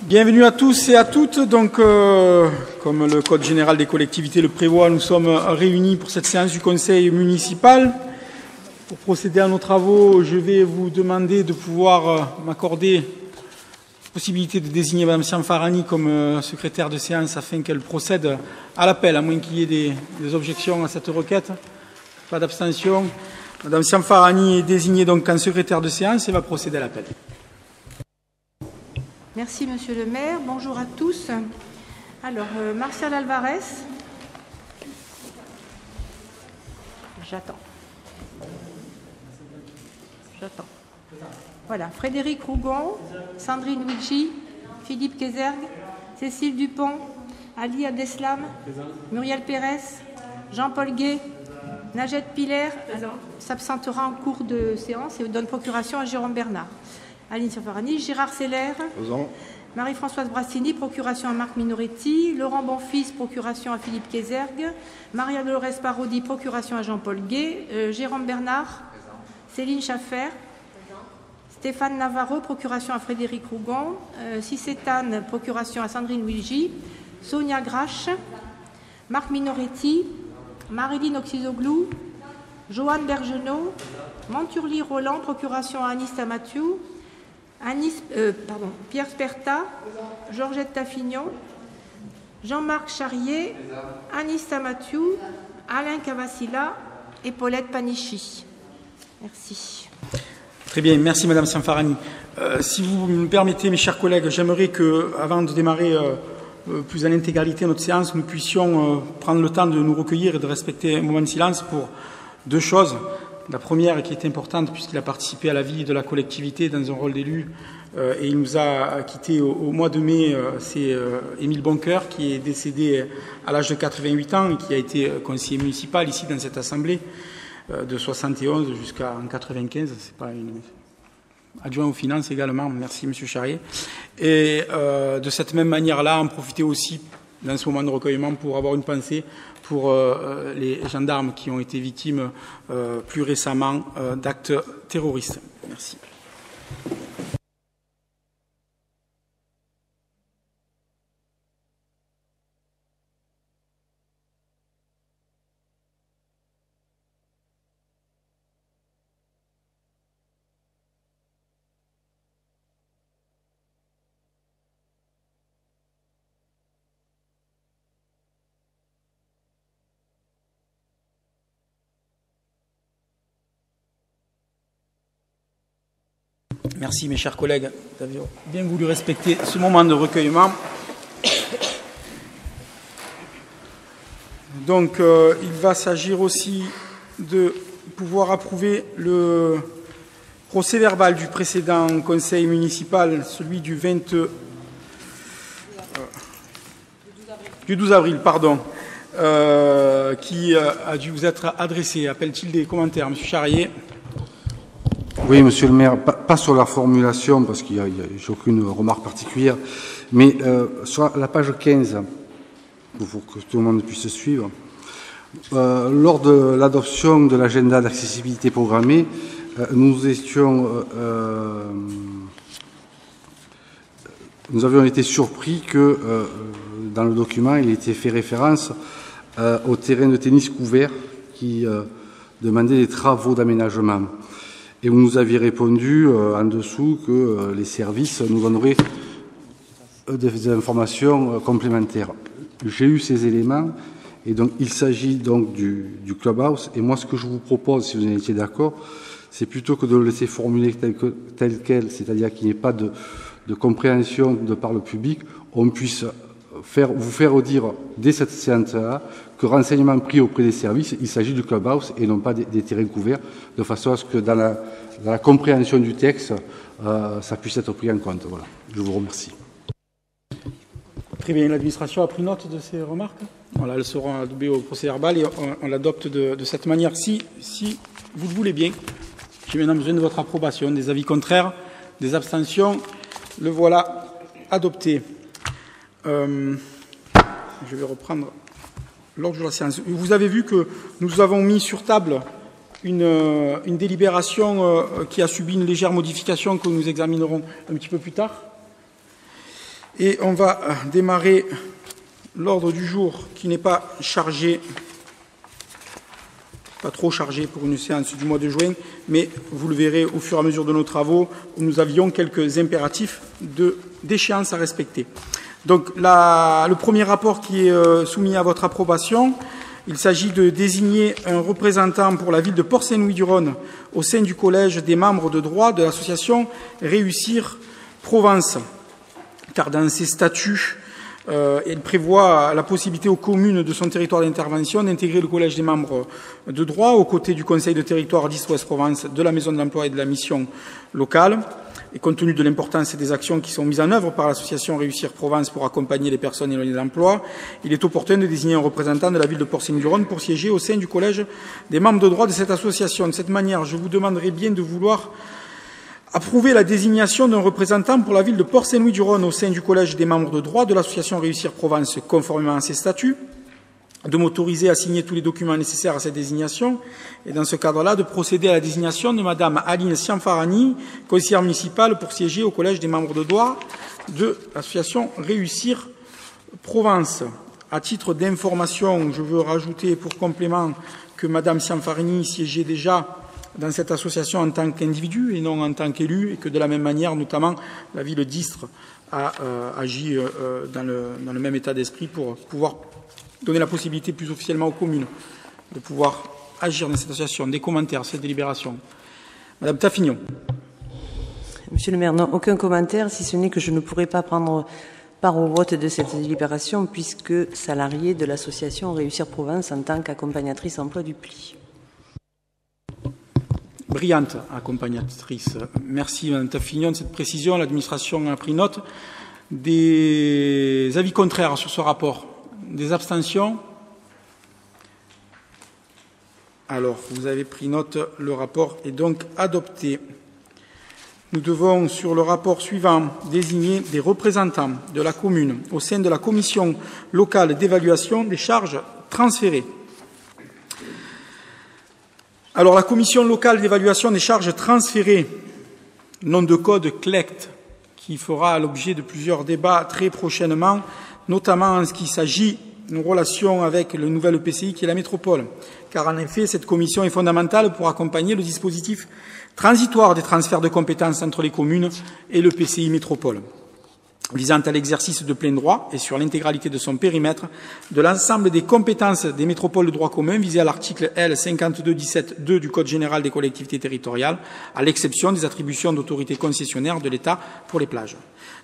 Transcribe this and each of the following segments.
Bienvenue à tous et à toutes. Donc, comme le Code général des collectivités le prévoit, nous sommes réunis pour cette séance du Conseil municipal. Pour procéder à nos travaux, je vais vous demander de pouvoir m'accorder la possibilité de désigner Mme Cianfarani comme secrétaire de séance afin qu'elle procède à l'appel, à moins qu'il y ait des objections à cette requête. Pas d'abstention. Mme Cianfarani est désignée donc en secrétaire de séance et va procéder à l'appel. Merci, Monsieur le maire. Bonjour à tous. Alors, Martial Alvarez. J'attends. Voilà. Frédéric Rougon, Sandrine Luigi, Philippe Kézergue, Cécile Dupont, Ali Abdeslam, Muriel Pérez, Jean-Paul Gué, Najette Piller s'absentera en cours de séance et donne procuration à Jérôme Bernard. Aline Cianfarani, Gérard Seller, Marie-Françoise Brassini, procuration à Marc Minoretti, Laurent Bonfils, procuration à Philippe Kézergue, Maria Dolores Parodi, procuration à Jean-Paul Gué, Jérôme Bernard, Céline Schaffer, Stéphane Navarro, procuration à Frédéric Rougon, Cicétane, procuration à Sandrine Luigi, Sonia Grache, Marc Minoretti, Marilyn Oxisoglou, Joanne Bergenot, Monturli Roland, procuration à Anis Tamathiou, Pierre Sperta, Georgette Taffignon, Jean-Marc Charrier, Anis Tamathiou, Alain Cavassila et Paulette Panichi. Merci. Très bien, merci Madame Cianfarani. Si vous me permettez, mes chers collègues, j'aimerais que, avant de démarrer plus en intégralité notre séance, nous puissions prendre le temps de nous recueillir et de respecter un moment de silence pour deux choses. La première, qui est importante, puisqu'il a participé à la vie de la collectivité dans un rôle d'élu, et il nous a quittés au mois de mai, c'est Émile Boncoeur, qui est décédé à l'âge de 88 ans et qui a été conseiller municipal ici dans cette assemblée, de 71 jusqu'à 95. C'est pas une... Adjoint aux finances également, merci Monsieur Charrier. Et de cette même manière-là, en profiter aussi dans ce moment de recueillement pour avoir une pensée pour les gendarmes qui ont été victimes plus récemment d'actes terroristes. Merci. Merci mes chers collègues d'avoir bien voulu respecter ce moment de recueillement. Donc il va s'agir aussi de pouvoir approuver le procès verbal du précédent conseil municipal, celui du 12 avril, qui a dû vous être adressé. Appelle-t-il des commentaires, M. Charrier? Oui, Monsieur le maire, pas sur la formulation, parce qu'il n'y a aucune remarque particulière, mais sur la page 15, pour que tout le monde puisse suivre, lors de l'adoption de l'agenda d'accessibilité programmée, nous avions été surpris que dans le document, il était fait référence au terrain de tennis couvert qui demandait des travaux d'aménagement. Et vous nous aviez répondu en dessous que les services nous donneraient des informations complémentaires. J'ai eu ces éléments et donc il s'agit donc du clubhouse. Et moi, ce que je vous propose, si vous en étiez d'accord, c'est plutôt que de le laisser formuler tel quel, c'est-à-dire qu'il n'y ait pas de compréhension de par le public, on puisse vous faire dire dès cette séance-là que renseignement pris auprès des services, il s'agit du clubhouse et non pas des terrains couverts, de façon à ce que dans la compréhension du texte, ça puisse être pris en compte. Voilà. Je vous remercie. Très bien, l'administration a pris note de ces remarques. Voilà, elles seront adoubées au procès verbal et on l'adopte de cette manière. Si vous le voulez bien, j'ai maintenant besoin de votre approbation. Des avis contraires, des abstentions, le voilà adopté. Je vais reprendre l'ordre de la séance. Vous avez vu que nous avons mis sur table une délibération qui a subi une légère modification que nous examinerons un petit peu plus tard. Et on va démarrer l'ordre du jour qui n'est pas chargé, pas trop chargé pour une séance du mois de juin, mais vous le verrez au fur et à mesure de nos travaux, où nous avions quelques impératifs d'échéance à respecter. Donc le premier rapport qui est soumis à votre approbation, il s'agit de désigner un représentant pour la ville de Port-Saint-Louis-du-Rhône au sein du collège des membres de droit de l'association Réussir Provence. Car dans ses statuts, il prévoit la possibilité aux communes de son territoire d'intervention d'intégrer le collège des membres de droit aux côtés du conseil de territoire d'Ist-Ouest Provence, de la maison de l'emploi et de la mission locale. Et compte tenu de l'importance des actions qui sont mises en œuvre par l'association Réussir Provence pour accompagner les personnes éloignées de l'emploi, il est opportun de désigner un représentant de la ville de Port-Saint-Louis-du-Rhône pour siéger au sein du collège des membres de droit de cette association. De cette manière, je vous demanderai bien de vouloir approuver la désignation d'un représentant pour la ville de Port-Saint-Louis-du-Rhône au sein du collège des membres de droit de l'association Réussir Provence conformément à ses statuts, de m'autoriser à signer tous les documents nécessaires à cette désignation et dans ce cadre-là de procéder à la désignation de Madame Aline Sianfarani, conseillère municipale pour siéger au collège des membres de droit de l'association Réussir Provence. À titre d'information, je veux rajouter pour complément que Madame Sianfarani siégeait déjà dans cette association en tant qu'individu et non en tant qu'élu, et que de la même manière, notamment, la ville d'Istres a agi dans le même état d'esprit pour pouvoir donner la possibilité plus officiellement aux communes de pouvoir agir dans cette association. Des commentaires, cette délibération. Madame Taffignon. Monsieur le maire, non, aucun commentaire, si ce n'est que je ne pourrai pas prendre part au vote de cette délibération puisque salariée de l'association Réussir Provence en tant qu'accompagnatrice emploi du pli. Brillante accompagnatrice. Merci Madame Taffignon de cette précision. L'administration a pris note. Des avis contraires sur ce rapport. Des abstentions? Alors, vous avez pris note, le rapport est donc adopté. Nous devons, sur le rapport suivant, désigner des représentants de la commune au sein de la commission locale d'évaluation des charges transférées. Alors, la commission locale d'évaluation des charges transférées, nom de code CLECT, qui fera l'objet de plusieurs débats très prochainement, notamment en ce qui s'agit d'une relation avec le nouvel EPCI qui est la métropole. Car en effet, cette commission est fondamentale pour accompagner le dispositif transitoire des transferts de compétences entre les communes et l'EPCI métropole, visant à l'exercice de plein droit et sur l'intégralité de son périmètre de l'ensemble des compétences des métropoles de droit commun visées à l'article L. 5217-2 du Code général des collectivités territoriales, à l'exception des attributions d'autorité concessionnaire de l'État pour les plages.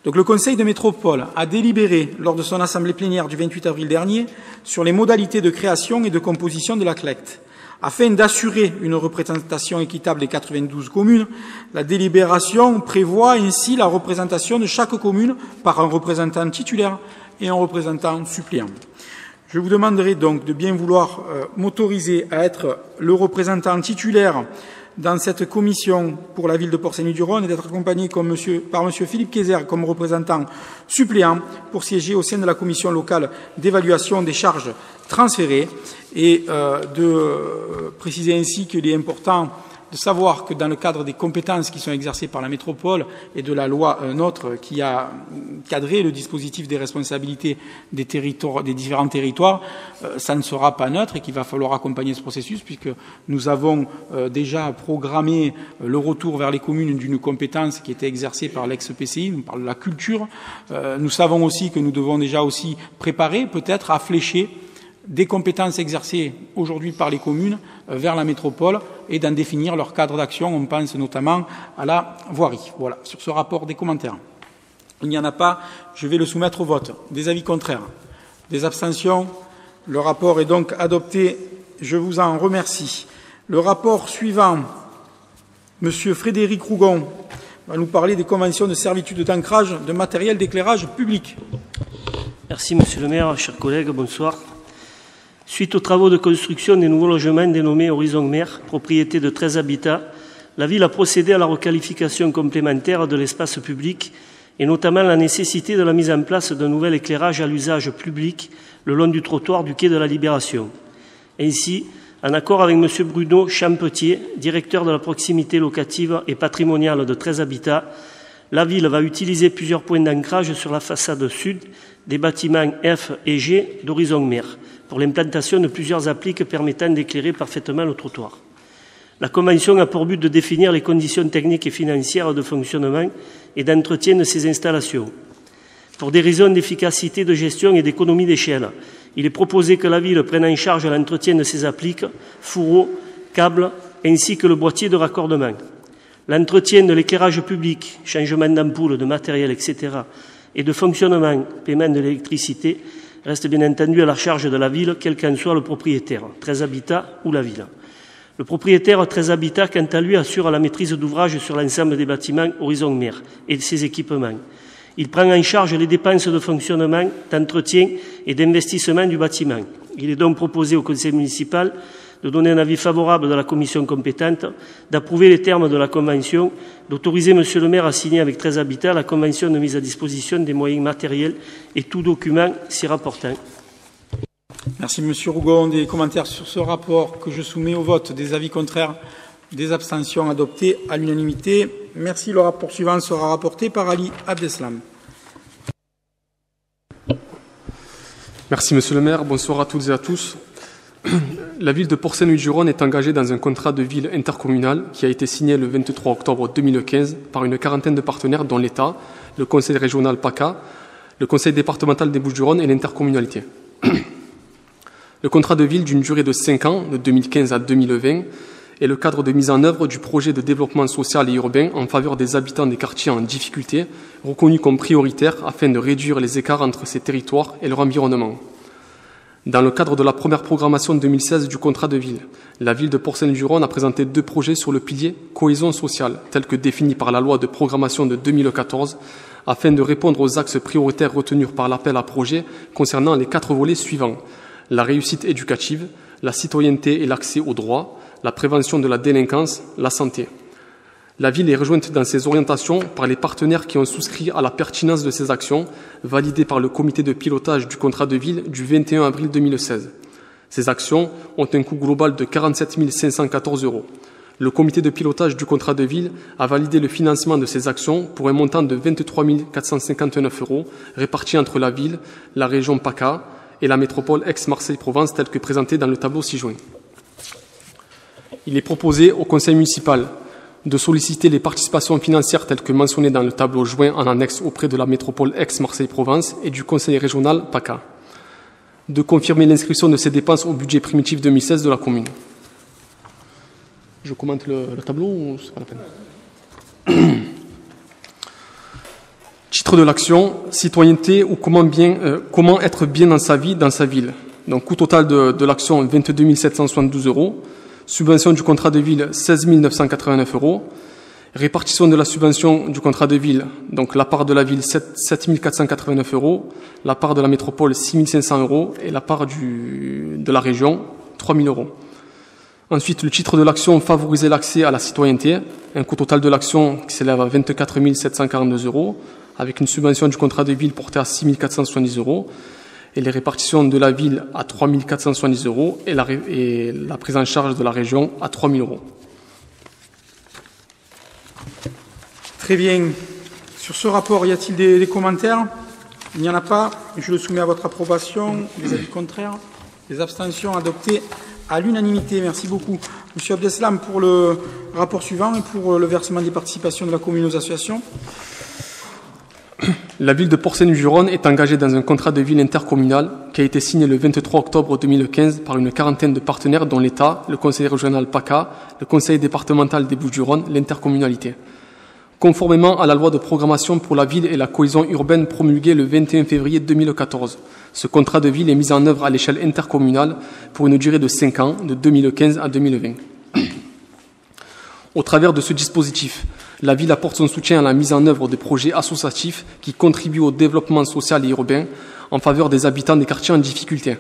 Donc le Conseil de métropole a délibéré lors de son assemblée plénière du 28 avril dernier sur les modalités de création et de composition de la CLECT. Afin d'assurer une représentation équitable des 92 communes, la délibération prévoit ainsi la représentation de chaque commune par un représentant titulaire et un représentant suppléant. Je vous demanderai donc de bien vouloir m'autoriser à être le représentant titulaire dans cette commission pour la ville de Port-Saint-Louis-du-Rhône et d'être accompagné par M. Philippe Kayser comme représentant suppléant pour siéger au sein de la commission locale d'évaluation des charges transférées et de préciser ainsi qu'il est important de savoir que dans le cadre des compétences qui sont exercées par la métropole et de la loi NOTRe qui a cadré le dispositif des responsabilités des différents territoires, ça ne sera pas neutre et qu'il va falloir accompagner ce processus puisque nous avons déjà programmé le retour vers les communes d'une compétence qui était exercée par l'ex-PCI, on parle de la culture. Nous savons aussi que nous devons déjà aussi préparer peut-être à flécher des compétences exercées aujourd'hui par les communes vers la métropole et d'en définir leur cadre d'action. On pense notamment à la voirie. Voilà, sur ce rapport, des commentaires. Il n'y en a pas, je vais le soumettre au vote. Des avis contraires, des abstentions. Le rapport est donc adopté. Je vous en remercie. Le rapport suivant, Monsieur Frédéric Rougon, va nous parler des conventions de servitude d'ancrage de matériel d'éclairage public. Merci, Monsieur le maire, chers collègues, bonsoir. Suite aux travaux de construction des nouveaux logements dénommés Horizon Mer, propriété de 13 habitats, la ville a procédé à la requalification complémentaire de l'espace public et notamment la nécessité de la mise en place d'un nouvel éclairage à l'usage public le long du trottoir du quai de la Libération. Ainsi, en accord avec M. Bruno Champetier, directeur de la proximité locative et patrimoniale de 13 habitats, La ville va utiliser plusieurs points d'ancrage sur la façade sud des bâtiments F et G d'horizon mer pour l'implantation de plusieurs appliques permettant d'éclairer parfaitement le trottoir. La Convention a pour but de définir les conditions techniques et financières de fonctionnement et d'entretien de ces installations. Pour des raisons d'efficacité de gestion et d'économie d'échelle, il est proposé que la ville prenne en charge l'entretien de ces appliques, fourreaux, câbles, ainsi que le boîtier de raccordement. L'entretien de l'éclairage public, changement d'ampoules, de matériel, etc., et de fonctionnement, paiement de l'électricité, reste bien entendu à la charge de la ville, quel qu'en soit le propriétaire, 13 habitats ou la ville. Le propriétaire 13 habitats, quant à lui, assure la maîtrise d'ouvrage sur l'ensemble des bâtiments horizon mer et de ses équipements. Il prend en charge les dépenses de fonctionnement, d'entretien et d'investissement du bâtiment. Il est donc proposé au conseil municipal de donner un avis favorable de la commission compétente, d'approuver les termes de la convention, d'autoriser monsieur le maire à signer avec 13 habitats la convention de mise à disposition des moyens matériels et tout document s'y rapportant. Merci monsieur Rougon. Des commentaires sur ce rapport que je soumets au vote. Des avis contraires, des abstentions adoptées à l'unanimité. Merci. Le rapport suivant sera rapporté par Ali Abdeslam. Merci monsieur le maire. Bonsoir à toutes et à tous. La ville de Port-Saint-Louis-du-Rhône est engagée dans un contrat de ville intercommunal qui a été signé le 23 octobre 2015 par une quarantaine de partenaires dont l'État, le conseil régional PACA, le conseil départemental des Bouches-du-Rhône et l'intercommunalité. Le contrat de ville d'une durée de 5 ans, de 2015 à 2020, est le cadre de mise en œuvre du projet de développement social et urbain en faveur des habitants des quartiers en difficulté, reconnu comme prioritaire afin de réduire les écarts entre ces territoires et leur environnement. Dans le cadre de la première programmation 2016 du contrat de ville, la ville de Port-Saint-Louis-du-Rhône a présenté 2 projets sur le pilier cohésion sociale, tels que définis par la loi de programmation de 2014, afin de répondre aux axes prioritaires retenus par l'appel à projets concernant les 4 volets suivants: la réussite éducative, la citoyenneté et l'accès aux droits, la prévention de la délinquance, la santé. La ville est rejointe dans ses orientations par les partenaires qui ont souscrit à la pertinence de ces actions, validées par le comité de pilotage du contrat de ville du 21 avril 2016. Ces actions ont un coût global de 47 514 €. Le comité de pilotage du contrat de ville a validé le financement de ces actions pour un montant de 23 459 € répartis entre la ville, la région PACA et la métropole Aix-Marseille-Provence tel que présenté dans le tableau ci-joint. Il est proposé au conseil municipal de solliciter les participations financières telles que mentionnées dans le tableau joint en annexe auprès de la métropole Aix-Marseille-Provence et du conseil régional PACA, de confirmer l'inscription de ces dépenses au budget primitif 2016 de la commune. Je commente le tableau ou c'est pas la peine? Titre de l'action, citoyenneté ou comment être bien dans sa vie, dans sa ville. Donc coût total de l'action 22 772 €. Subvention du contrat de ville, 16 989 €. Répartition de la subvention du contrat de ville, donc la part de la ville, 7 489 €, la part de la métropole, 6 500 € et la part de la région, 3 000 €. Ensuite, le titre de l'action, favoriser l'accès à la citoyenneté, un coût total de l'action qui s'élève à 24 742 €, avec une subvention du contrat de ville portée à 6 470 € et les répartitions de la ville à 3 470 € et la prise en charge de la région à 3 000 €. Très bien. Sur ce rapport, y a-t-il des commentaires? Il n'y en a pas. Je le soumets à votre approbation. Des avis contraires? Des abstentions adoptées à l'unanimité. Merci beaucoup. Monsieur Abdeslam, pour le rapport suivant et pour le versement des participations de la commune aux associations. La ville de Port-Saint-Louis-du-Rhône est engagée dans un contrat de ville intercommunal qui a été signé le 23 octobre 2015 par une quarantaine de partenaires dont l'État, le conseil régional PACA, le conseil départemental des Bouches-du-Rhône, l'intercommunalité. Conformément à la loi de programmation pour la ville et la cohésion urbaine promulguée le 21 février 2014, ce contrat de ville est mis en œuvre à l'échelle intercommunale pour une durée de 5 ans, de 2015 à 2020. Au travers de ce dispositif, la ville apporte son soutien à la mise en œuvre de projets associatifs qui contribuent au développement social et urbain en faveur des habitants des quartiers en difficulté.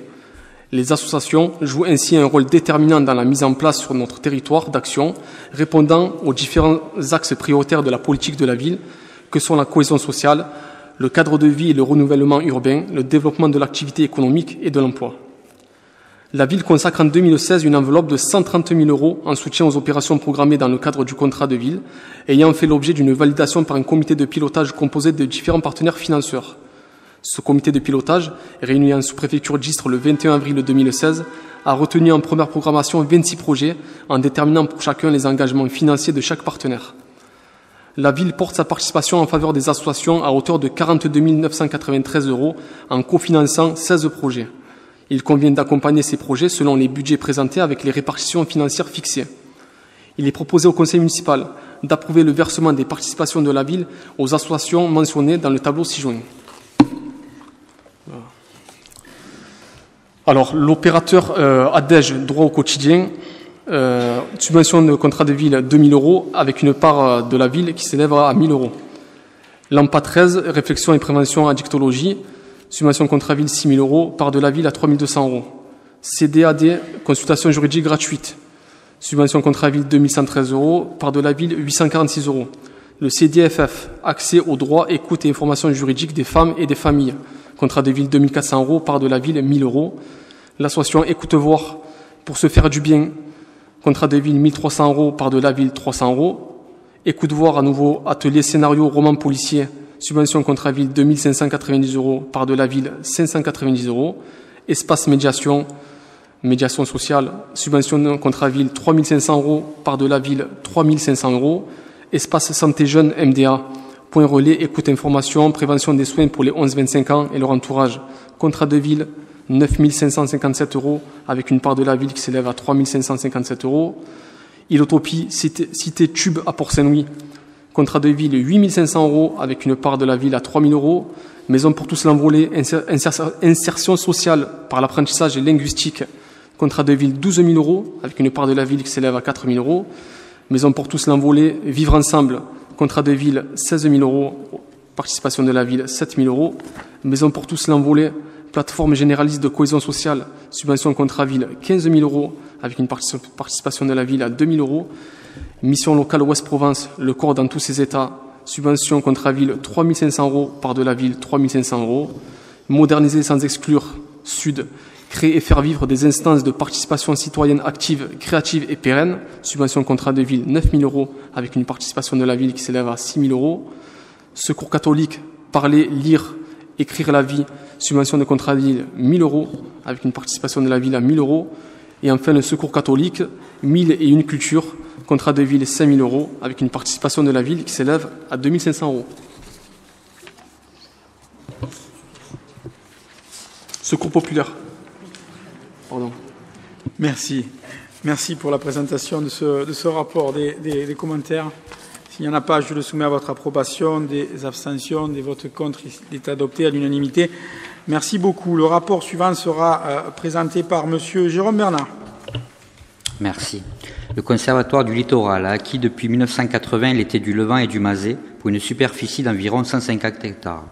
Les associations jouent ainsi un rôle déterminant dans la mise en place sur notre territoire d'actions répondant aux différents axes prioritaires de la politique de la ville, que sont la cohésion sociale, le cadre de vie et le renouvellement urbain, le développement de l'activité économique et de l'emploi. La ville consacre en 2016 une enveloppe de 130 000 € en soutien aux opérations programmées dans le cadre du contrat de ville, ayant fait l'objet d'une validation par un comité de pilotage composé de différents partenaires financeurs. Ce comité de pilotage, réuni en sous-préfecture d'Istres le 21 avril 2016, a retenu en première programmation 26 projets en déterminant pour chacun les engagements financiers de chaque partenaire. La ville porte sa participation en faveur des associations à hauteur de 42 993 € en cofinançant 16 projets. Il convient d'accompagner ces projets selon les budgets présentés avec les répartitions financières fixées. Il est proposé au conseil municipal d'approuver le versement des participations de la ville aux associations mentionnées dans le tableau ci-joint. Alors, l'opérateur ADEJ droit au quotidien, subvention de contrat de ville 2 000 € avec une part de la ville qui s'élève à 1 000 €. L'AMPA 13, réflexion et prévention addictologie, subvention contrat ville 6 000 €, part de la ville à 3 200 €. CDAD, consultation juridique gratuite, subvention contrat ville 2 113 €, part de la ville 846 €. Le CDFF, accès aux droits, écoute et information juridique des femmes et des familles, contrat de ville 2 400 €, part de la ville 1 000 €. L'association Écoute-Voir, pour se faire du bien, contrat de ville 1 300 €, part de la ville 300 €. Écoute-Voir, à nouveau, atelier scénario roman policier, subvention contrat ville 2 590 €, part de la ville 590 €. Espace médiation, médiation sociale, subvention contrat ville 3 500 €, part de la ville 3 500 €. Espace santé jeune MDA, point relais, écoute information, prévention des soins pour les 11-25 ans et leur entourage, contrat de ville 9 557 € avec une part de la ville qui s'élève à 3 557 €. Ilotopie, cité Tube à Port-Saint-Louis, contrat de ville 8 500 € avec une part de la ville à 3 000 €. Maison pour tous l'envolée, insertion sociale par l'apprentissage et linguistique, contrat de ville 12 000 € avec une part de la ville qui s'élève à 4 000 €. Maison pour tous l'envolée, vivre ensemble, contrat de ville 16 000 €, participation de la ville 7 000 €. Maison pour tous l'envolée, plateforme généraliste de cohésion sociale, subvention contrat ville 15 000 € avec une participation de la ville à 2 000 €. Mission locale Ouest-Provence, le corps dans tous ses états, subvention contrat ville 3 500 €, part de la ville 3 500 €. Moderniser sans exclure, Sud, créer et faire vivre des instances de participation citoyenne active, créative et pérenne, subvention contrat de ville 9 000 € avec une participation de la ville qui s'élève à 6 000 €. Secours catholique, parler, lire, écrire la vie, subvention de contrat de ville 1 000 € avec une participation de la ville à 1 000 €. Et enfin, le secours catholique, 1000 et une culture, contrat de ville 5 000 € avec une participation de la ville qui s'élève à 2 500 €. Secours populaire. Pardon. Merci. Merci pour la présentation de ce rapport, des commentaires. S'il n'y en a pas, je le soumets à votre approbation. Des abstentions, des votes contre, il est adopté à l'unanimité. Merci beaucoup. Le rapport suivant sera présenté par Monsieur Jérôme Bernard. Merci. Le Conservatoire du littoral a acquis depuis 1980 l'été du Levant et du Mazet pour une superficie d'environ 150 hectares,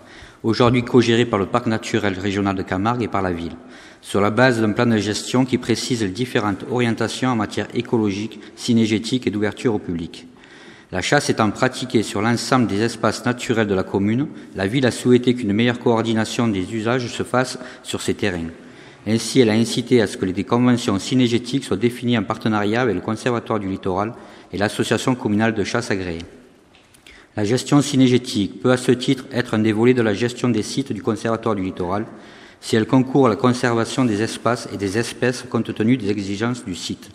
aujourd'hui co-géré par le Parc naturel régional de Camargue et par la ville, sur la base d'un plan de gestion qui précise les différentes orientations en matière écologique, cynégétique et d'ouverture au public. La chasse étant pratiquée sur l'ensemble des espaces naturels de la commune, la ville a souhaité qu'une meilleure coordination des usages se fasse sur ces terrains. Ainsi, elle a incité à ce que des conventions cynégétiques soient définies en partenariat avec le Conservatoire du littoral et l'association communale de chasse agréée. La gestion cynégétique peut à ce titre être un des volets de la gestion des sites du Conservatoire du littoral si elle concourt à la conservation des espaces et des espèces compte tenu des exigences du site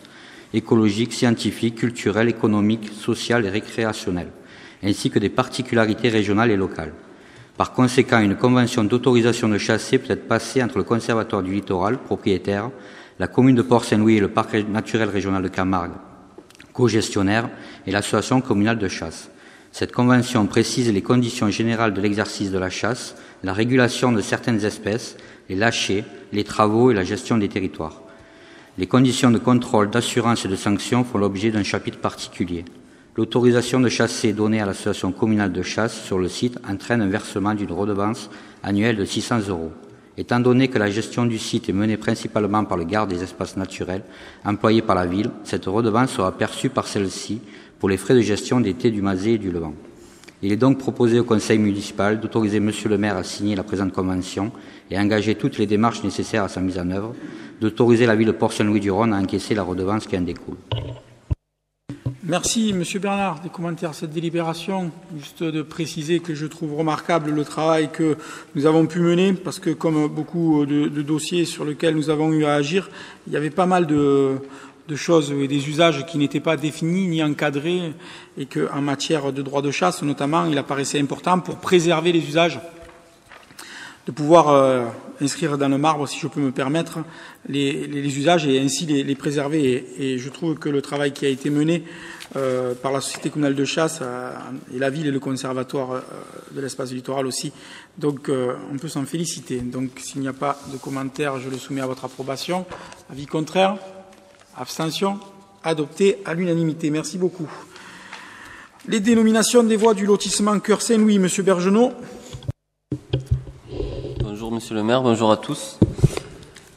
écologique, scientifique, culturel, économique, social et récréationnel, ainsi que des particularités régionales et locales. Par conséquent, une convention d'autorisation de chasser peut être passée entre le Conservatoire du littoral, propriétaire, la commune de Port-Saint-Louis et le Parc naturel régional de Camargue, co-gestionnaire, et l'association communale de chasse. Cette convention précise les conditions générales de l'exercice de la chasse, la régulation de certaines espèces, les lâchers, les travaux et la gestion des territoires. Les conditions de contrôle, d'assurance et de sanction font l'objet d'un chapitre particulier. L'autorisation de chasser donnée à l'association communale de chasse sur le site entraîne un versement d'une redevance annuelle de 600 €. Étant donné que la gestion du site est menée principalement par le garde des espaces naturels, employé par la ville, cette redevance sera perçue par celle-ci pour les frais de gestion des thés du Mazet et du Levant. Il est donc proposé au conseil municipal d'autoriser Monsieur le maire à signer la présente convention et à engager toutes les démarches nécessaires à sa mise en œuvre, d'autoriser la ville de Port-Saint-Louis-du-Rhône à encaisser la redevance qui en découle. Merci, Monsieur Bernard, des commentaires à cette délibération. Juste de préciser que je trouve remarquable le travail que nous avons pu mener, parce que comme beaucoup de dossiers sur lesquels nous avons eu à agir, il y avait pas mal de choses et des usages qui n'étaient pas définis ni encadrés, et qu'en matière de droit de chasse, notamment, il apparaissait important pour préserver les usages, de pouvoir inscrire dans le marbre, si je peux me permettre, les usages et ainsi les préserver. Et je trouve que le travail qui a été mené par la Société communale de chasse et la ville et le conservatoire de l'espace littoral aussi, donc on peut s'en féliciter. Donc s'il n'y a pas de commentaires, je le soumets à votre approbation. Avis contraire? Abstention? Adopté à l'unanimité. Merci beaucoup. Les dénominations des voies du lotissement Cœur Saint-Louis, Monsieur Bergenot. Bonjour Monsieur le maire, bonjour à tous.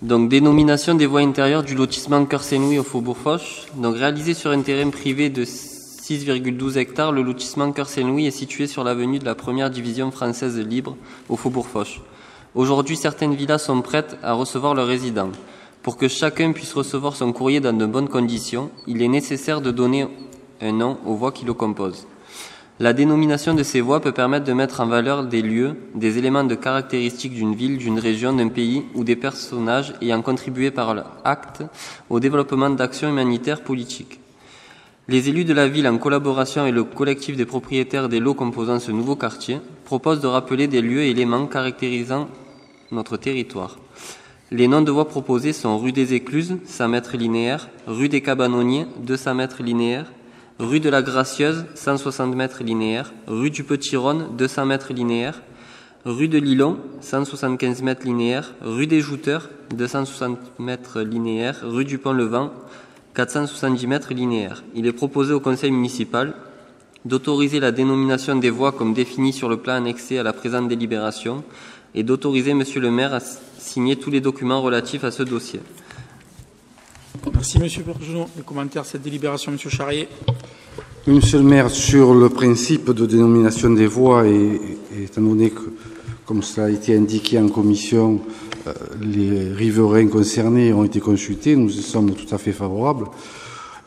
Donc dénomination des voies intérieures du lotissement Cœur Saint-Louis au Faubourg Foch. Donc réalisé sur un terrain privé de 6,12 hectares, le lotissement Cœur Saint-Louis est situé sur l'avenue de la première division française libre au Faubourg Foch. Aujourd'hui, certaines villas sont prêtes à recevoir leurs résidents. Pour que chacun puisse recevoir son courrier dans de bonnes conditions, il est nécessaire de donner un nom aux voies qui le composent. La dénomination de ces voies peut permettre de mettre en valeur des lieux, des éléments de caractéristiques d'une ville, d'une région, d'un pays ou des personnages ayant contribué par leur acte au développement d'actions humanitaires politiques. Les élus de la ville, en collaboration avec le collectif des propriétaires des lots composant ce nouveau quartier, proposent de rappeler des lieux et éléments caractérisant notre territoire. Les noms de voies proposés sont rue des Écluses, 100 mètres linéaires, rue des Cabanonniers, 200 mètres linéaires, rue de la Gracieuse, 160 mètres linéaires, rue du Petit Rhône, 200 mètres linéaires, rue de Lilon, 175 mètres linéaires, rue des Jouteurs, 260 mètres linéaires, rue du Pont-Levant, 470 mètres linéaires. Il est proposé au conseil municipal d'autoriser la dénomination des voies comme définie sur le plan annexé à la présente délibération et d'autoriser Monsieur le maire à signer tous les documents relatifs à ce dossier. Merci Monsieur Bergenot. Les commentaires à cette délibération, Monsieur Charrier. Oui, Monsieur le maire, sur le principe de dénomination des voies, et étant donné que, comme cela a été indiqué en commission, les riverains concernés ont été consultés, nous y sommes tout à fait favorables,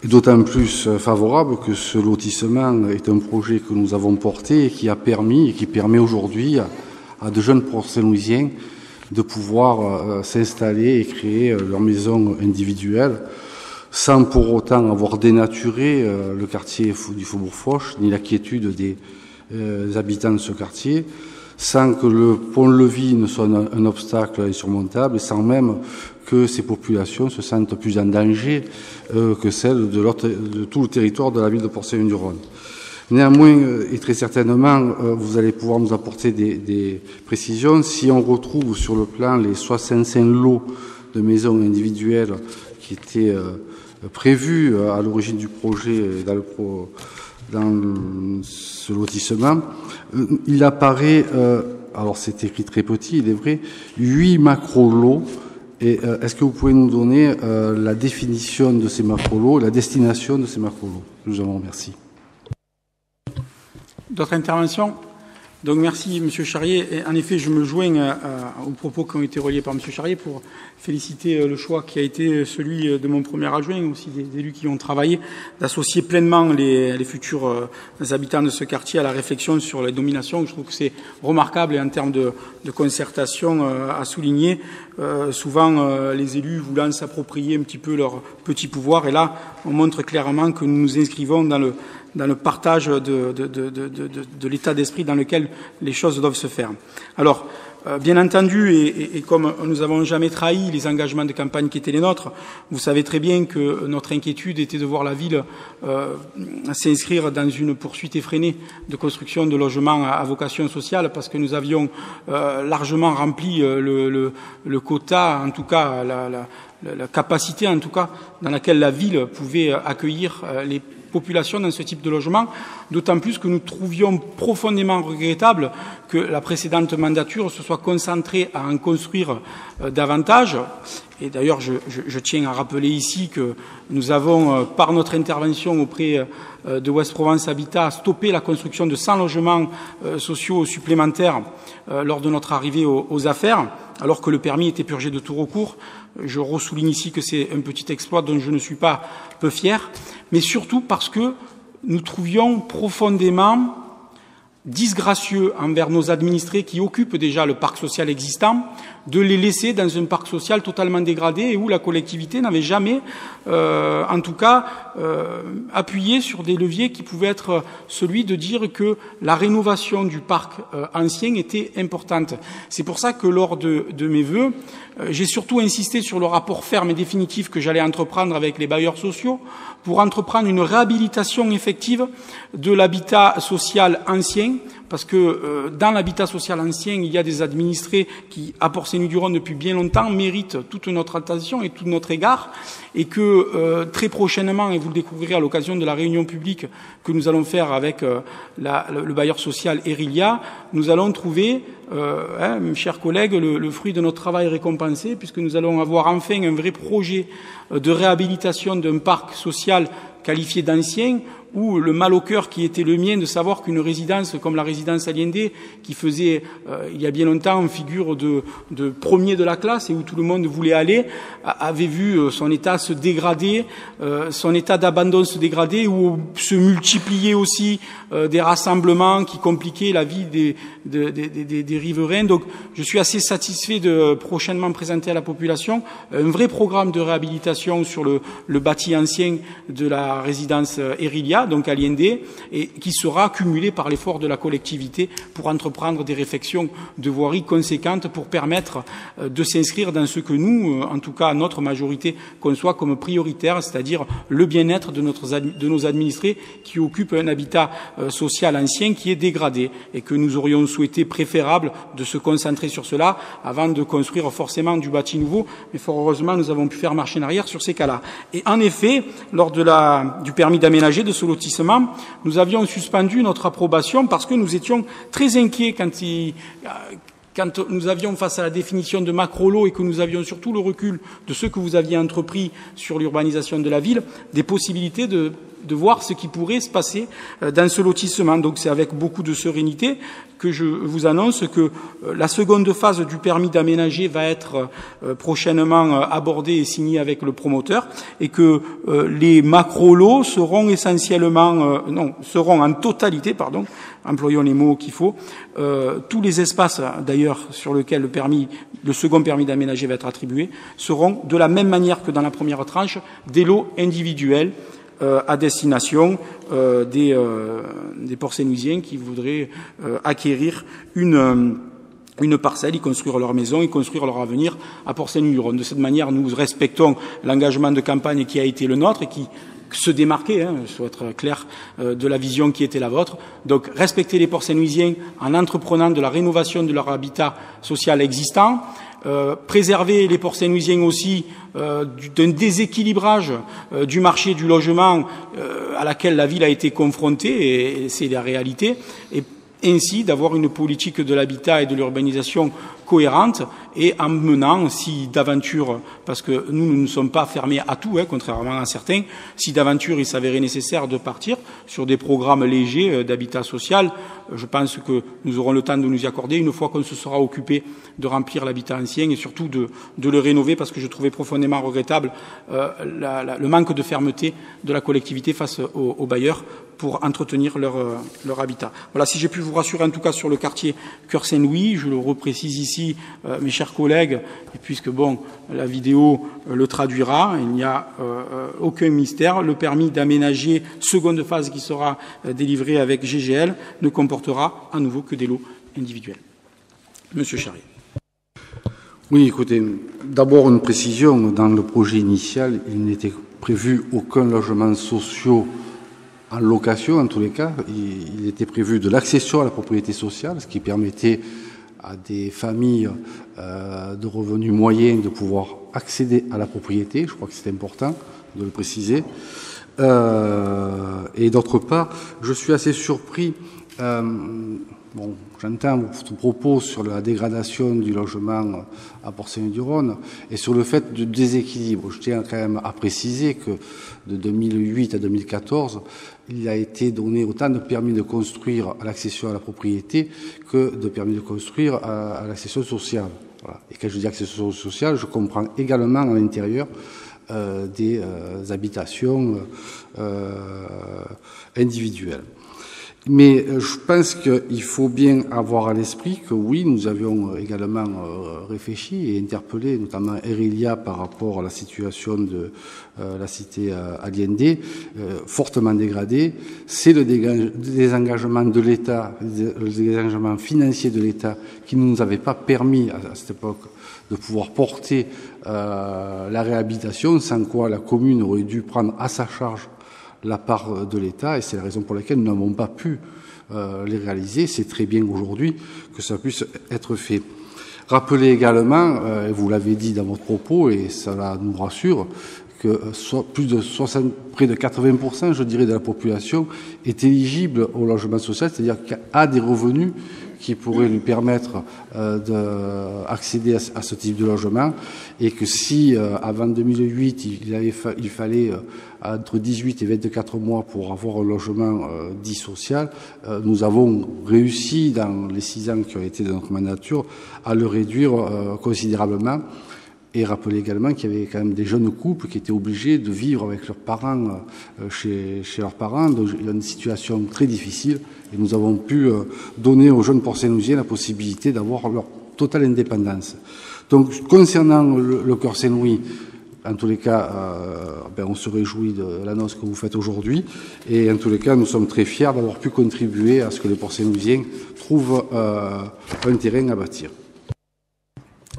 et d'autant plus favorables que ce lotissement est un projet que nous avons porté et qui a permis et qui permet aujourd'hui à de jeunes Port-Saint-Louisiens de pouvoir s'installer et créer leur maison individuelle sans pour autant avoir dénaturé le quartier du Faubourg Foch, ni la quiétude des habitants de ce quartier, sans que le pont-levis ne soit un obstacle insurmontable et sans même que ces populations se sentent plus en danger que celles de tout le territoire de la ville de Port-Saint-Louis-du-Rhône. Néanmoins, et très certainement, vous allez pouvoir nous apporter des précisions. Si on retrouve sur le plan les 65 lots de maisons individuelles qui étaient prévus à l'origine du projet dans ce lotissement, il apparaît, alors c'est écrit très petit, il est vrai, 8 macro-lots. Et est-ce que vous pouvez nous donner la définition de ces macro-lots, la destination de ces macro-lots? Nous vous remercie. D'autres interventions? Donc merci Monsieur Charrier. Et en effet, je me joins aux propos qui ont été reliés par Monsieur Charrier pour féliciter le choix qui a été celui de mon premier adjoint, aussi des élus qui ont travaillé, d'associer pleinement les futurs habitants de ce quartier à la réflexion sur les dominations. Je trouve que c'est remarquable et en termes de concertation à souligner. Souvent, les élus voulant s'approprier un petit peu leur petit pouvoir. Et là, on montre clairement que nous nous inscrivons dans le partage de l'état d'esprit dans lequel les choses doivent se faire. Alors, bien entendu, et comme nous n'avons jamais trahi les engagements de campagne qui étaient les nôtres, vous savez très bien que notre inquiétude était de voir la ville s'inscrire dans une poursuite effrénée de construction de logements à vocation sociale, parce que nous avions largement rempli le quota, en tout cas la capacité en tout cas dans laquelle la ville pouvait accueillir les population dans ce type de logement, d'autant plus que nous trouvions profondément regrettable que la précédente mandature se soit concentrée à en construire davantage Et d'ailleurs, je tiens à rappeler ici que nous avons, par notre intervention auprès de Ouest Provence Habitat, stoppé la construction de 100 logements sociaux supplémentaires lors de notre arrivée aux affaires, alors que le permis était purgé de tout recours. Je ressouligne ici que c'est un petit exploit dont je ne suis pas peu fier, mais surtout parce que nous trouvions profondément disgracieux envers nos administrés qui occupent déjà le parc social existant, de les laisser dans un parc social totalement dégradé et où la collectivité n'avait jamais, en tout cas, appuyé sur des leviers qui pouvaient être celui de dire que la rénovation du parc ancien était importante. C'est pour ça que lors de mes vœux, j'ai surtout insisté sur le rapport ferme et définitif que j'allais entreprendre avec les bailleurs sociaux pour entreprendre une réhabilitation effective de l'habitat social ancien, parce que dans l'habitat social ancien, il y a des administrés qui, à Porcé-Nuit-du-Rhône depuis bien longtemps, méritent toute notre attention et tout notre égard, et que très prochainement, et vous le découvrirez à l'occasion de la réunion publique que nous allons faire avec le bailleur social Erilia, nous allons trouver, mes chers collègues, le fruit de notre travail récompensé, puisque nous allons avoir enfin un vrai projet de réhabilitation d'un parc social qualifié d'ancien, où le mal au cœur qui était le mien de savoir qu'une résidence comme la résidence Allende, qui faisait il y a bien longtemps une figure de premier de la classe et où tout le monde voulait aller, avait vu son état se dégrader, son état d'abandon se dégrader, où se multipliaient aussi des rassemblements qui compliquaient la vie des riverains. Donc je suis assez satisfait de prochainement présenter à la population un vrai programme de réhabilitation sur le bâti ancien de la résidence Erilia, donc à Allende, et qui sera cumulé par l'effort de la collectivité pour entreprendre des réflexions de voirie conséquentes pour permettre de s'inscrire dans ce que nous, en tout cas notre majorité, conçoit comme prioritaire, c'est-à-dire le bien-être de nos administrés qui occupent un habitat social ancien qui est dégradé, et que nous aurions souhaité préférable de se concentrer sur cela avant de construire forcément du bâti nouveau, mais fort heureusement nous avons pu faire marche en arrière sur ces cas-là. Et en effet, lors du permis d'aménager de ce lotissement, nous avions suspendu notre approbation parce que nous étions très inquiets quand nous avions face à la définition de macro-lots et que nous avions surtout le recul de ce que vous aviez entrepris sur l'urbanisation de la ville, des possibilités de voir ce qui pourrait se passer dans ce lotissement. Donc c'est avec beaucoup de sérénité que je vous annonce que la seconde phase du permis d'aménager va être prochainement abordée et signée avec le promoteur, et que les macro-lots seront seront en totalité, employons les mots qu'il faut, tous les espaces d'ailleurs sur lesquels le second permis d'aménager va être attribué seront de la même manière que dans la première tranche des lots individuels à destination des Porcénuisiens qui voudraient acquérir une parcelle, y construire leur maison, y construire leur avenir à Porcé-Nuit-du-Rhône. De cette manière, nous respectons l'engagement de campagne qui a été le nôtre et qui se démarquer, il faut être clair, de la vision qui était la vôtre. Donc, respecter les Porcénuisiens en entreprenant de la rénovation de leur habitat social existant, préserver les Porcénuisiens aussi d'un déséquilibrage du marché du logement à laquelle la ville a été confrontée, et c'est la réalité, et ainsi d'avoir une politique de l'habitat et de l'urbanisation cohérente, et en menant, si d'aventure, parce que nous ne sommes pas fermés à tout, contrairement à certains, si d'aventure il s'avérait nécessaire de partir sur des programmes légers d'habitat social, je pense que nous aurons le temps de nous y accorder une fois qu'on se sera occupé de remplir l'habitat ancien et surtout de le rénover, parce que je trouvais profondément regrettable le manque de fermeté de la collectivité face aux bailleurs pour entretenir leur habitat. Voilà, si j'ai pu vous rassurer en tout cas sur le quartier Cœur Saint-Louis, je le reprécise ici, mes chers collègues, et puisque la vidéo le traduira, il n'y a aucun mystère. Le permis d'aménager seconde phase qui sera délivré avec GGL ne comportera à nouveau que des lots individuels. Monsieur Charrier. Oui, écoutez, d'abord une précision. Dans le projet initial, il n'était prévu aucun logement social en location, en tous les cas. Il était prévu de l'accession à la propriété sociale, ce qui permettait à des familles de revenus moyens de pouvoir accéder à la propriété. Je crois que c'est important de le préciser. Et d'autre part, je suis assez surpris Bon, j'entends vos propos sur la dégradation du logement à Port-Saint-Louis-du-Rhône et sur le fait de déséquilibre. Je tiens quand même à préciser que de 2008 à 2014, il a été donné autant de permis de construire à l'accession à la propriété que de permis de construire à l'accession sociale. Voilà. Et quand je dis accession sociale, je comprends également à l'intérieur des habitations individuelles. Mais je pense qu'il faut bien avoir à l'esprit que oui, nous avions également réfléchi et interpellé notamment Erelia par rapport à la situation de la cité Allende, fortement dégradée. C'est le désengagement de l'État, le désengagement financier de l'État qui ne nous avait pas permis à cette époque de pouvoir porter la réhabilitation, sans quoi la commune aurait dû prendre à sa charge la part de l'État, et c'est la raison pour laquelle nous n'avons pas pu les réaliser. C'est très bien aujourd'hui que ça puisse être fait. Rappelez également, et vous l'avez dit dans votre propos, et cela nous rassure, que près de 80%, je dirais, de la population est éligible au logement social, c'est-à-dire a des revenus qui pourraient lui permettre d'accéder à ce type de logement, et que si avant 2008 il fallait entre 18 et 24 mois pour avoir un logement dit social, nous avons réussi dans les 6 ans qui ont été de notre mandature à le réduire considérablement. Et rappelez également qu'il y avait quand même des jeunes couples qui étaient obligés de vivre avec leurs parents chez leurs parents. Donc il y a une situation très difficile et nous avons pu donner aux jeunes Port-Saint-Louisiens la possibilité d'avoir leur totale indépendance. Donc concernant le Cœur Saint-Louis, en tous les cas, on se réjouit de l'annonce que vous faites aujourd'hui et en tous les cas, nous sommes très fiers d'avoir pu contribuer à ce que les Port-Saint-Louisiens trouvent un terrain à bâtir.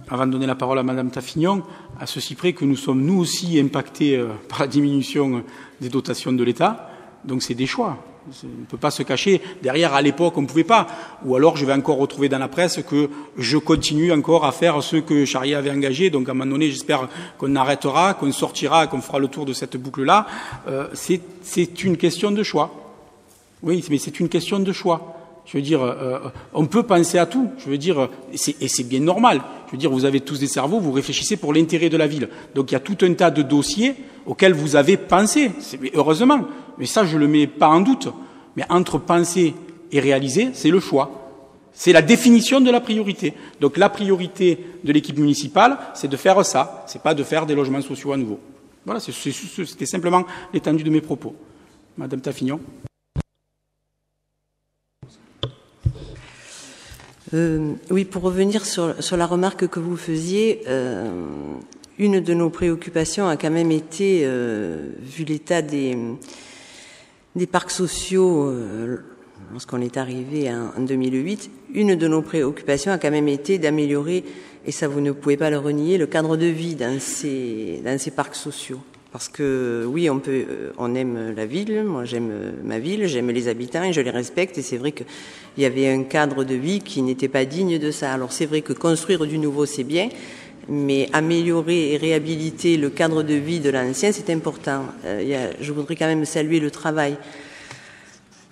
Avant de donner la parole à Madame Taffignon, à ceci près que nous sommes nous aussi impactés par la diminution des dotations de l'État. Donc c'est des choix. On ne peut pas se cacher. Derrière, à l'époque, on ne pouvait pas. Ou alors, je vais encore retrouver dans la presse que je continue encore à faire ce que Charrier avait engagé. Donc, à un moment donné, j'espère qu'on arrêtera, qu'on sortira, qu'on fera le tour de cette boucle-là. C'est une question de choix. Oui, mais c'est une question de choix. Je veux dire, on peut penser à tout. Je veux dire, et c'est bien normal. Je veux dire, vous avez tous des cerveaux, vous réfléchissez pour l'intérêt de la ville. Donc il y a tout un tas de dossiers auxquels vous avez pensé, heureusement. Mais ça, je le mets pas en doute. Mais entre penser et réaliser, c'est le choix. C'est la définition de la priorité. Donc la priorité de l'équipe municipale, c'est de faire ça. C'est pas de faire des logements sociaux à nouveau. Voilà, c'était simplement l'étendue de mes propos. Madame Taffignon. Oui, pour revenir sur la remarque que vous faisiez, une de nos préoccupations a quand même été, vu l'état des parcs sociaux lorsqu'on est arrivé en 2008, une de nos préoccupations a quand même été d'améliorer, et ça vous ne pouvez pas le renier, le cadre de vie dans ces parcs sociaux. Parce que oui, on aime la ville, moi j'aime ma ville, j'aime les habitants et je les respecte, et c'est vrai qu'il y avait un cadre de vie qui n'était pas digne de ça. Alors c'est vrai que construire du nouveau c'est bien, mais améliorer et réhabiliter le cadre de vie de l'ancien c'est important. Je voudrais quand même saluer le travail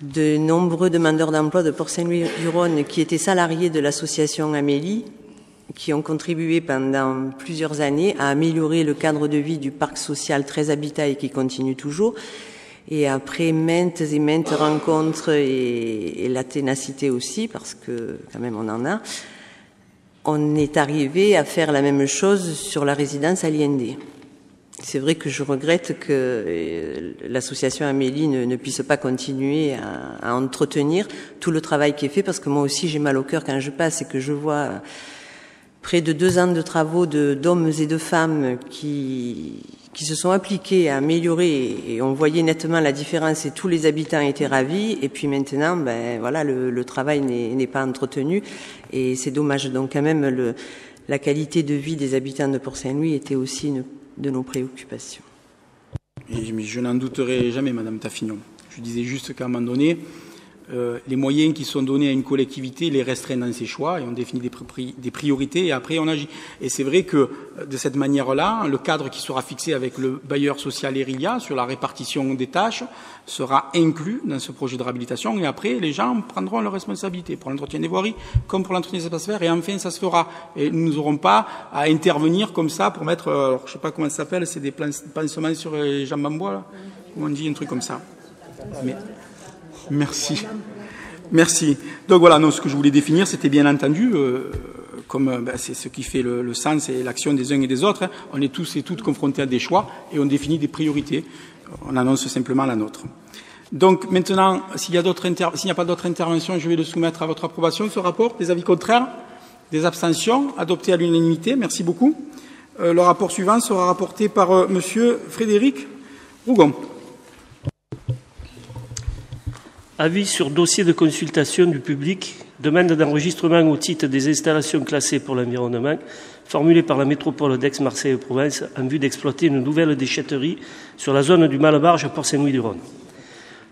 de nombreux demandeurs d'emploi de Port-Saint-Louis-du-Rhône qui étaient salariés de l'association Amélie, qui ont contribué pendant plusieurs années à améliorer le cadre de vie du parc social 13 habitats et qui continue toujours. Et après maintes et maintes rencontres et la ténacité aussi, parce que quand même on en a, on est arrivé à faire la même chose sur la résidence Allende. C'est vrai que je regrette que l'association Amélie ne puisse pas continuer à entretenir tout le travail qui est fait, parce que moi aussi j'ai mal au cœur quand je passe et que je vois près de 2 ans de travaux d'hommes et de femmes qui se sont appliqués à améliorer, et on voyait nettement la différence et tous les habitants étaient ravis, et puis maintenant, voilà, le travail n'est pas entretenu et c'est dommage. Donc quand même, la qualité de vie des habitants de Port-Saint-Louis était aussi une de nos préoccupations. Mais je n'en douterai jamais, Madame Taffignon. Je disais juste qu'à un moment donné, les moyens qui sont donnés à une collectivité, les restreint dans ses choix, et on définit des priorités, et après on agit. Et c'est vrai que, de cette manière-là, le cadre qui sera fixé avec le bailleur social Erilia sur la répartition des tâches sera inclus dans ce projet de réhabilitation, et après, les gens prendront leurs responsabilités pour l'entretien des voiries, comme pour l'entretien des espaces verts, et enfin, ça se fera. Et nous n'aurons pas à intervenir comme ça pour mettre, alors, je sais pas comment ça s'appelle, c'est des pansements sur les jambes en bois, là. On dit un truc comme ça. Mais, merci. Merci. Donc voilà, non, ce que je voulais définir, c'était bien entendu, comme c'est ce qui fait le sens et l'action des uns et des autres. Hein. On est tous et toutes confrontés à des choix et on définit des priorités. On annonce simplement la nôtre. Donc maintenant, s'il n'y a pas d'autres interventions, je vais le soumettre à votre approbation, ce rapport. Des avis contraires, des abstentions, adopté à l'unanimité. Merci beaucoup. Le rapport suivant sera rapporté par Monsieur Frédéric Rougon. Avis sur dossier de consultation du public, demande d'enregistrement au titre des installations classées pour l'environnement, formulée par la métropole d'Aix-Marseille-Provence en vue d'exploiter une nouvelle déchetterie sur la zone du Mallebarge à Port-Saint-Louis-du-Rhône.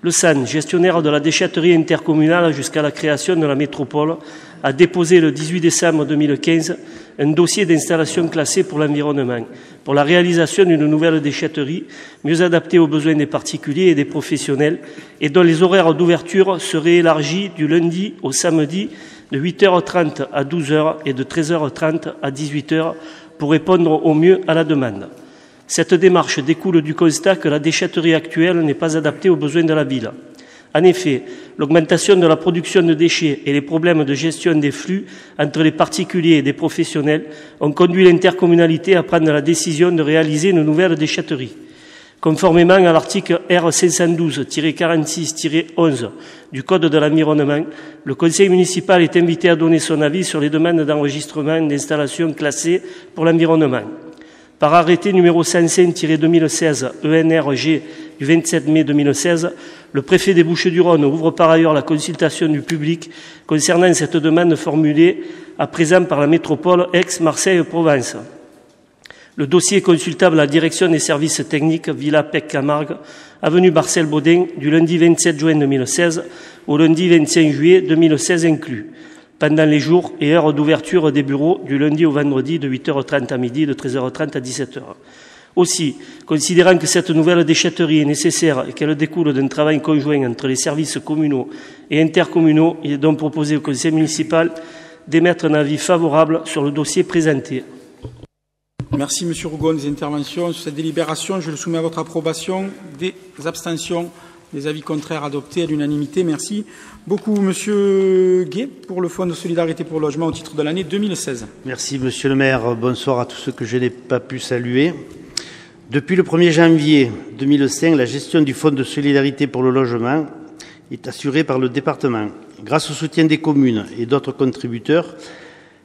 Le SAN, gestionnaire de la déchetterie intercommunale jusqu'à la création de la métropole, a déposé le 18 décembre 2015 un dossier d'installation classée pour l'environnement, pour la réalisation d'une nouvelle déchetterie mieux adaptée aux besoins des particuliers et des professionnels et dont les horaires d'ouverture seraient élargis du lundi au samedi de 8h30 à 12h et de 13h30 à 18h pour répondre au mieux à la demande. Cette démarche découle du constat que la déchetterie actuelle n'est pas adaptée aux besoins de la ville. En effet, l'augmentation de la production de déchets et les problèmes de gestion des flux entre les particuliers et des professionnels ont conduit l'intercommunalité à prendre la décision de réaliser une nouvelle déchetterie. Conformément à l'article R512-46-11 du Code de l'environnement, le conseil municipal est invité à donner son avis sur les demandes d'enregistrement d'installations classées pour l'environnement. Par arrêté numéro 105-2016 ENRG du 27 mai 2016, le préfet des Bouches-du-Rhône ouvre par ailleurs la consultation du public concernant cette demande formulée à présent par la métropole Aix-Marseille-Provence. Le dossier est consultable à la direction des services techniques Villa Pec Camargue, avenue Marcel Baudin, du lundi 27 juin 2016 au lundi 25 juillet 2016 inclus, pendant les jours et heures d'ouverture des bureaux du lundi au vendredi de 8h30 à midi et de 13h30 à 17h. Aussi, considérant que cette nouvelle déchetterie est nécessaire et qu'elle découle d'un travail conjoint entre les services communaux et intercommunaux, il est donc proposé au conseil municipal d'émettre un avis favorable sur le dossier présenté. Merci Monsieur Rougon des interventions. Sur cette délibération, je le soumets à votre approbation. Des abstentions, des avis contraires adoptés à l'unanimité. Merci beaucoup Monsieur Gué pour le Fonds de solidarité pour le logement au titre de l'année 2016. Merci Monsieur le maire. Bonsoir à tous ceux que je n'ai pas pu saluer. Depuis le 1er janvier 2005, la gestion du Fonds de solidarité pour le logement est assurée par le département. Grâce au soutien des communes et d'autres contributeurs,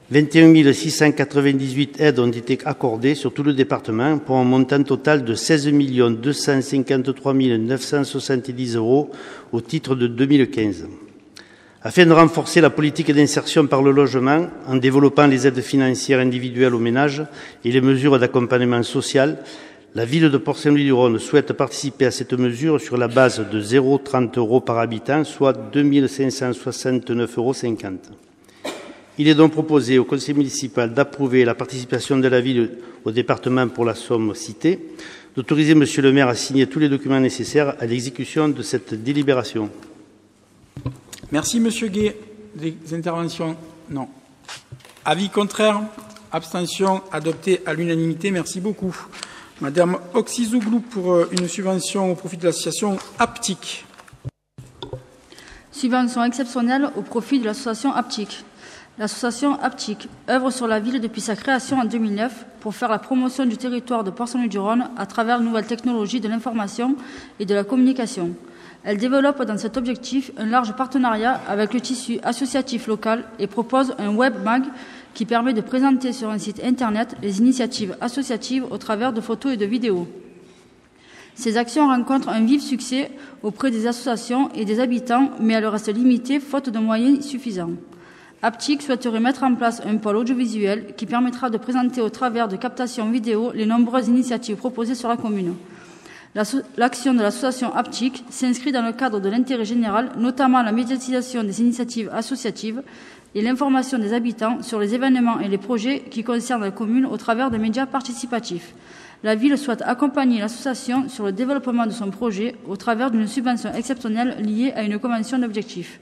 21 698 aides ont été accordées sur tout le département pour un montant total de 16 253 970 € au titre de 2015. Afin de renforcer la politique d'insertion par le logement, en développant les aides financières individuelles aux ménages et les mesures d'accompagnement social, la ville de Port-Saint-Louis-du-Rhône souhaite participer à cette mesure sur la base de 0,30 € par habitant, soit 2 569,50 €. Il est donc proposé au conseil municipal d'approuver la participation de la ville au département pour la somme citée, d'autoriser monsieur le maire à signer tous les documents nécessaires à l'exécution de cette délibération. Merci monsieur Gué. Des interventions? Non. Avis contraire? Abstention? Adopté à l'unanimité. Merci beaucoup. Madame Oxizouglou pour une subvention au profit de l'association Aptic. Subvention exceptionnelle au profit de l'association Aptic. L'association Aptic œuvre sur la ville depuis sa création en 2009 pour faire la promotion du territoire de Port-Saint-Louis-du-Rhône à travers de nouvelles technologies de l'information et de la communication. Elle développe dans cet objectif un large partenariat avec le tissu associatif local et propose un web mag qui permet de présenter sur un site internet les initiatives associatives au travers de photos et de vidéos. Ces actions rencontrent un vif succès auprès des associations et des habitants, mais elles restent limitées faute de moyens suffisants. Aptic souhaiterait mettre en place un pôle audiovisuel qui permettra de présenter au travers de captations vidéo les nombreuses initiatives proposées sur la commune. L'action de l'association Aptic s'inscrit dans le cadre de l'intérêt général, notamment la médiatisation des initiatives associatives et l'information des habitants sur les événements et les projets qui concernent la commune au travers de médias participatifs. La ville souhaite accompagner l'association sur le développement de son projet au travers d'une subvention exceptionnelle liée à une convention d'objectifs.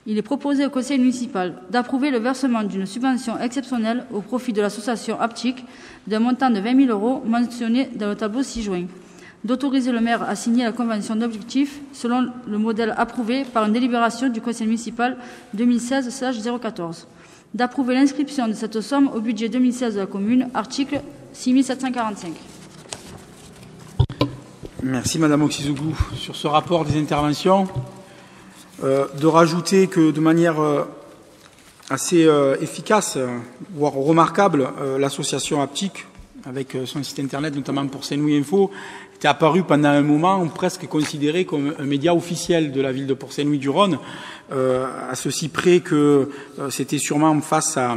Il est proposé au conseil municipal d'approuver le versement d'une subvention exceptionnelle au profit de l'association Aptic d'un montant de 20 000 € mentionné dans le tableau ci-joint, d'autoriser le maire à signer la convention d'objectifs selon le modèle approuvé par une délibération du conseil municipal 2016/014, d'approuver l'inscription de cette somme au budget 2016 de la commune, article 6745. Merci Madame Oxizougou. Sur ce rapport des interventions, de rajouter que de manière assez efficace, voire remarquable, l'association Aptic, avec son site internet, notamment pour Saint-Louis Info, était apparu pendant un moment presque considéré comme un média officiel de la ville de Port-Saint-Louis-du-Rhône, à ceci près que c'était sûrement face à,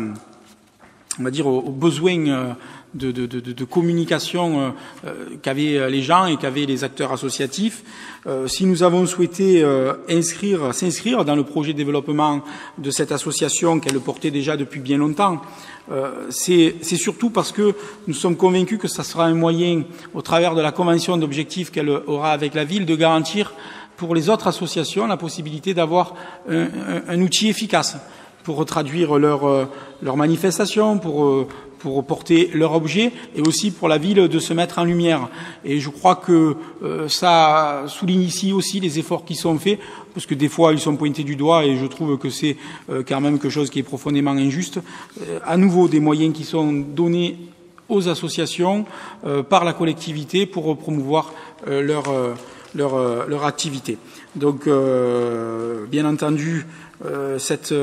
on va dire, aux besoins de communication qu'avaient les gens et qu'avaient les acteurs associatifs. Si nous avons souhaité s'inscrire dans le projet de développement de cette association qu'elle portait déjà depuis bien longtemps, c'est surtout parce que nous sommes convaincus que ça sera un moyen, au travers de la convention d'objectifs qu'elle aura avec la ville, de garantir pour les autres associations la possibilité d'avoir un outil efficace pour traduire leur manifestation, pour porter leur objet, et aussi pour la ville de se mettre en lumière. Et je crois que ça souligne ici aussi les efforts qui sont faits, parce que des fois ils sont pointés du doigt, et je trouve que c'est quand même quelque chose qui est profondément injuste. À nouveau, des moyens qui sont donnés aux associations par la collectivité pour promouvoir leur activité. Donc, bien entendu, cette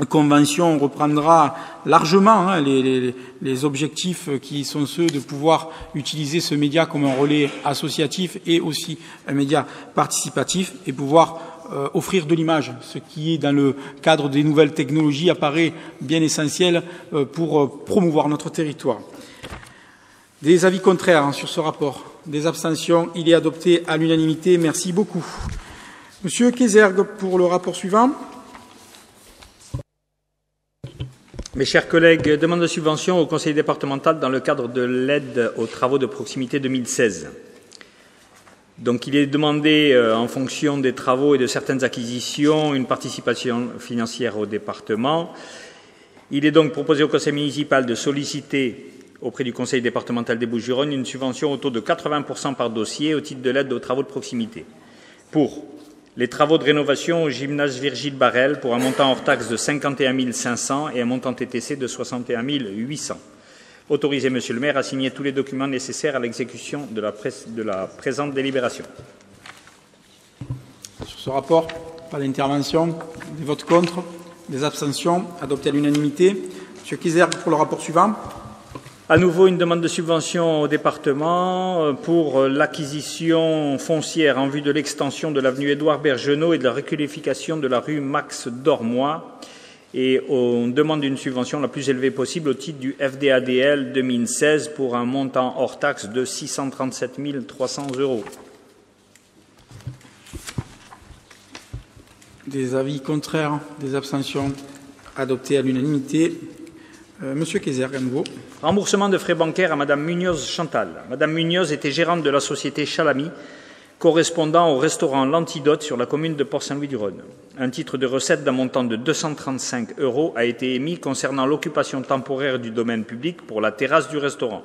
convention reprendra largement les objectifs qui sont ceux de pouvoir utiliser ce média comme un relais associatif et aussi un média participatif, et pouvoir offrir de l'image, ce qui est dans le cadre des nouvelles technologies apparaît bien essentiel pour promouvoir notre territoire. Des avis contraires sur ce rapport, des abstentions, il est adopté à l'unanimité. Merci beaucoup. Monsieur Kézergue, pour le rapport suivant. Mes chers collègues, demande de subvention au conseil départemental dans le cadre de l'aide aux travaux de proximité 2016. Donc, il est demandé, en fonction des travaux et de certaines acquisitions, une participation financière au département. Il est donc proposé au conseil municipal de solliciter auprès du conseil départemental des Bouches-du-Rhône une subvention au taux de 80% par dossier au titre de l'aide aux travaux de proximité. Pour les travaux de rénovation au gymnase Virgile Barrel pour un montant hors taxe de 51 500 et un montant TTC de 61 800. Autoriser Monsieur le maire à signer tous les documents nécessaires à l'exécution de la présente délibération. Sur ce rapport, pas d'intervention, des votes contre, des abstentions, adopté à l'unanimité. Monsieur Kézergue, pour le rapport suivant. À nouveau, une demande de subvention au département pour l'acquisition foncière en vue de l'extension de l'avenue Édouard Bergenot et de la requalification de la rue Max Dormois. Et on demande une subvention la plus élevée possible au titre du FDADL 2016 pour un montant hors taxe de 637 300 €. Des avis contraires, des abstentions, adopté à l'unanimité. Monsieur Kézergue, à nouveau. Remboursement de frais bancaires à Madame Munoz Chantal. Madame Munoz était gérante de la société Chalamy, correspondant au restaurant L'Antidote sur la commune de Port-Saint-Louis-du-Rhône. Un titre de recette d'un montant de 235 € a été émis concernant l'occupation temporaire du domaine public pour la terrasse du restaurant.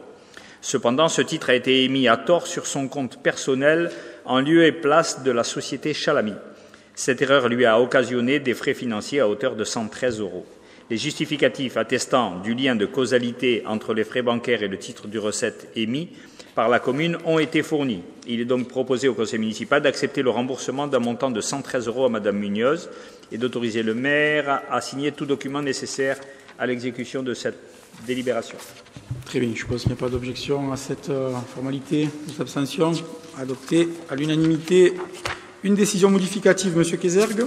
Cependant, ce titre a été émis à tort sur son compte personnel en lieu et place de la société Chalamy. Cette erreur lui a occasionné des frais financiers à hauteur de 113 €. Les justificatifs attestant du lien de causalité entre les frais bancaires et le titre de recette émis par la commune ont été fournis. Il est donc proposé au conseil municipal d'accepter le remboursement d'un montant de 113 € à Madame Munoz et d'autoriser le maire à signer tout document nécessaire à l'exécution de cette délibération. Très bien, je suppose qu'il n'y a pas d'objection à cette formalité. Des abstentions, adopté à l'unanimité. Une décision modificative, Monsieur Kézergue.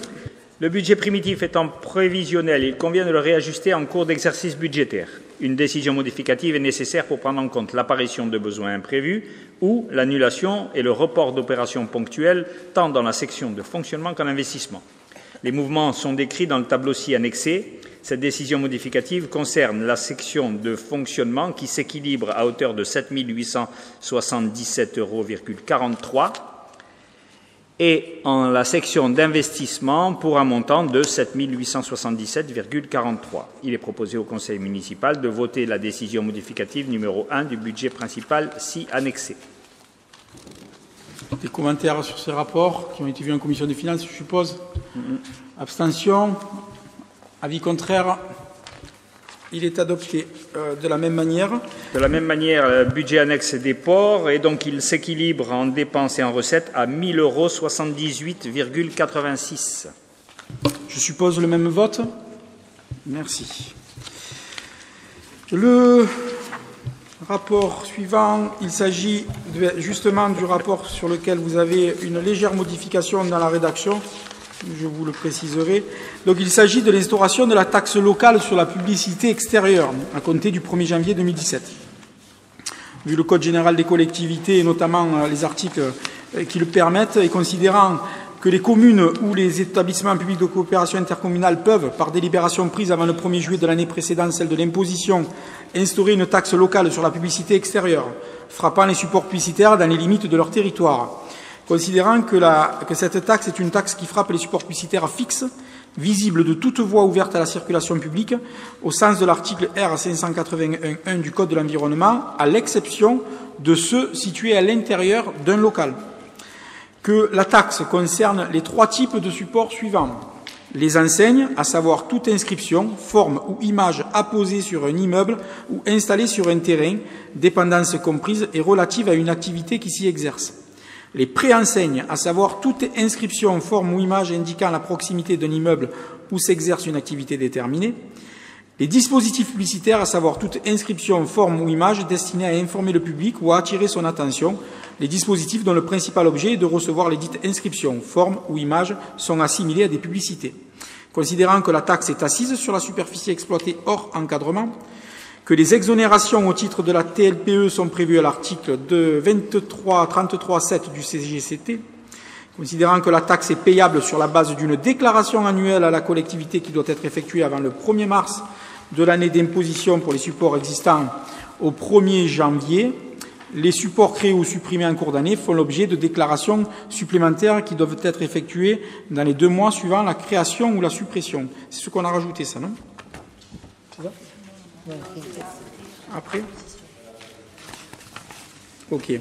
Le budget primitif étant prévisionnel, il convient de le réajuster en cours d'exercice budgétaire. Une décision modificative est nécessaire pour prendre en compte l'apparition de besoins imprévus ou l'annulation et le report d'opérations ponctuelles, tant dans la section de fonctionnement qu'en investissement. Les mouvements sont décrits dans le tableau-ci annexé. Cette décision modificative concerne la section de fonctionnement qui s'équilibre à hauteur de 7 877,43 € et en la section d'investissement pour un montant de 7 877,43 €. Il est proposé au Conseil municipal de voter la décision modificative numéro 1 du budget principal ci annexé. Des commentaires sur ces rapports qui ont été vus en commission des finances, je suppose. Abstention. Avis contraire. Il est adopté de la même manière. De la même manière, budget annexe des ports, et donc il s'équilibre en dépenses et en recettes à 1 078,86 €. Je suppose le même vote. Merci. Le rapport suivant, il s'agit justement du rapport sur lequel vous avez une légère modification dans la rédaction. Je vous le préciserai. Donc, il s'agit de l'instauration de la taxe locale sur la publicité extérieure à compter du 1er janvier 2017. Vu le Code général des collectivités et notamment les articles qui le permettent, et considérant que les communes ou les établissements publics de coopération intercommunale peuvent, par délibération prise avant le 1er juillet de l'année précédente, celle de l'imposition, instaurer une taxe locale sur la publicité extérieure, frappant les supports publicitaires dans les limites de leur territoire. Considérant que cette taxe est une taxe qui frappe les supports publicitaires fixes, visibles de toute voie ouverte à la circulation publique, au sens de l'article R 581.1 du Code de l'environnement, à l'exception de ceux situés à l'intérieur d'un local. Que la taxe concerne les 3 types de supports suivants. Les enseignes, à savoir toute inscription, forme ou image apposée sur un immeuble ou installée sur un terrain, dépendance comprise et relative à une activité qui s'y exerce. Les préenseignes, à savoir toute inscription, forme ou image indiquant la proximité d'un immeuble où s'exerce une activité déterminée. Les dispositifs publicitaires, à savoir toute inscription, forme ou image destinée à informer le public ou à attirer son attention. Les dispositifs dont le principal objet est de recevoir les dites inscriptions, formes ou images sont assimilés à des publicités. Considérant que la taxe est assise sur la superficie exploitée hors encadrement, que les exonérations au titre de la TLPE sont prévues à l'article 2333.7 du CGCT, considérant que la taxe est payable sur la base d'une déclaration annuelle à la collectivité qui doit être effectuée avant le 1er mars de l'année d'imposition pour les supports existants au 1er janvier, les supports créés ou supprimés en cours d'année font l'objet de déclarations supplémentaires qui doivent être effectuées dans les 2 mois suivant la création ou la suppression. C'est ce qu'on a rajouté, ça, non? C'est ça? Après? OK.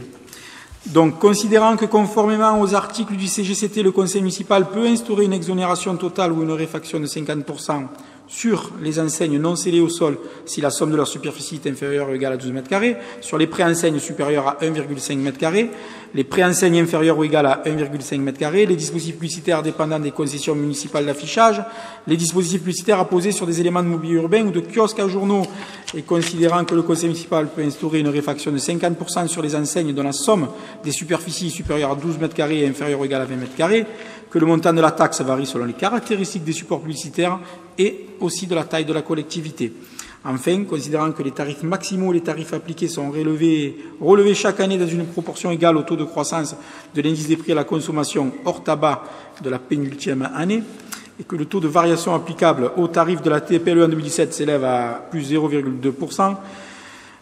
Donc, considérant que conformément aux articles du CGCT, le Conseil municipal peut instaurer une exonération totale ou une réfaction de 50% sur les enseignes non scellées au sol si la somme de leur superficie est inférieure ou égale à 12 m², sur les préenseignes supérieures à 1,5 m², les préenseignes inférieures ou égales à 1,5 m², les dispositifs publicitaires dépendant des concessions municipales d'affichage, les dispositifs publicitaires apposés sur des éléments de mobilier urbain ou de kiosques à journaux, et considérant que le Conseil municipal peut instaurer une réfaction de 50% sur les enseignes dont la somme des superficies supérieure à 12 m² et inférieure ou égale à 20 m², que le montant de la taxe varie selon les caractéristiques des supports publicitaires et aussi de la taille de la collectivité. Enfin, considérant que les tarifs maximaux et les tarifs appliqués sont relevés chaque année dans une proportion égale au taux de croissance de l'indice des prix à la consommation hors tabac de la pénultième année, et que le taux de variation applicable aux tarifs de la TPLE en 2017 s'élève à plus 0,2%,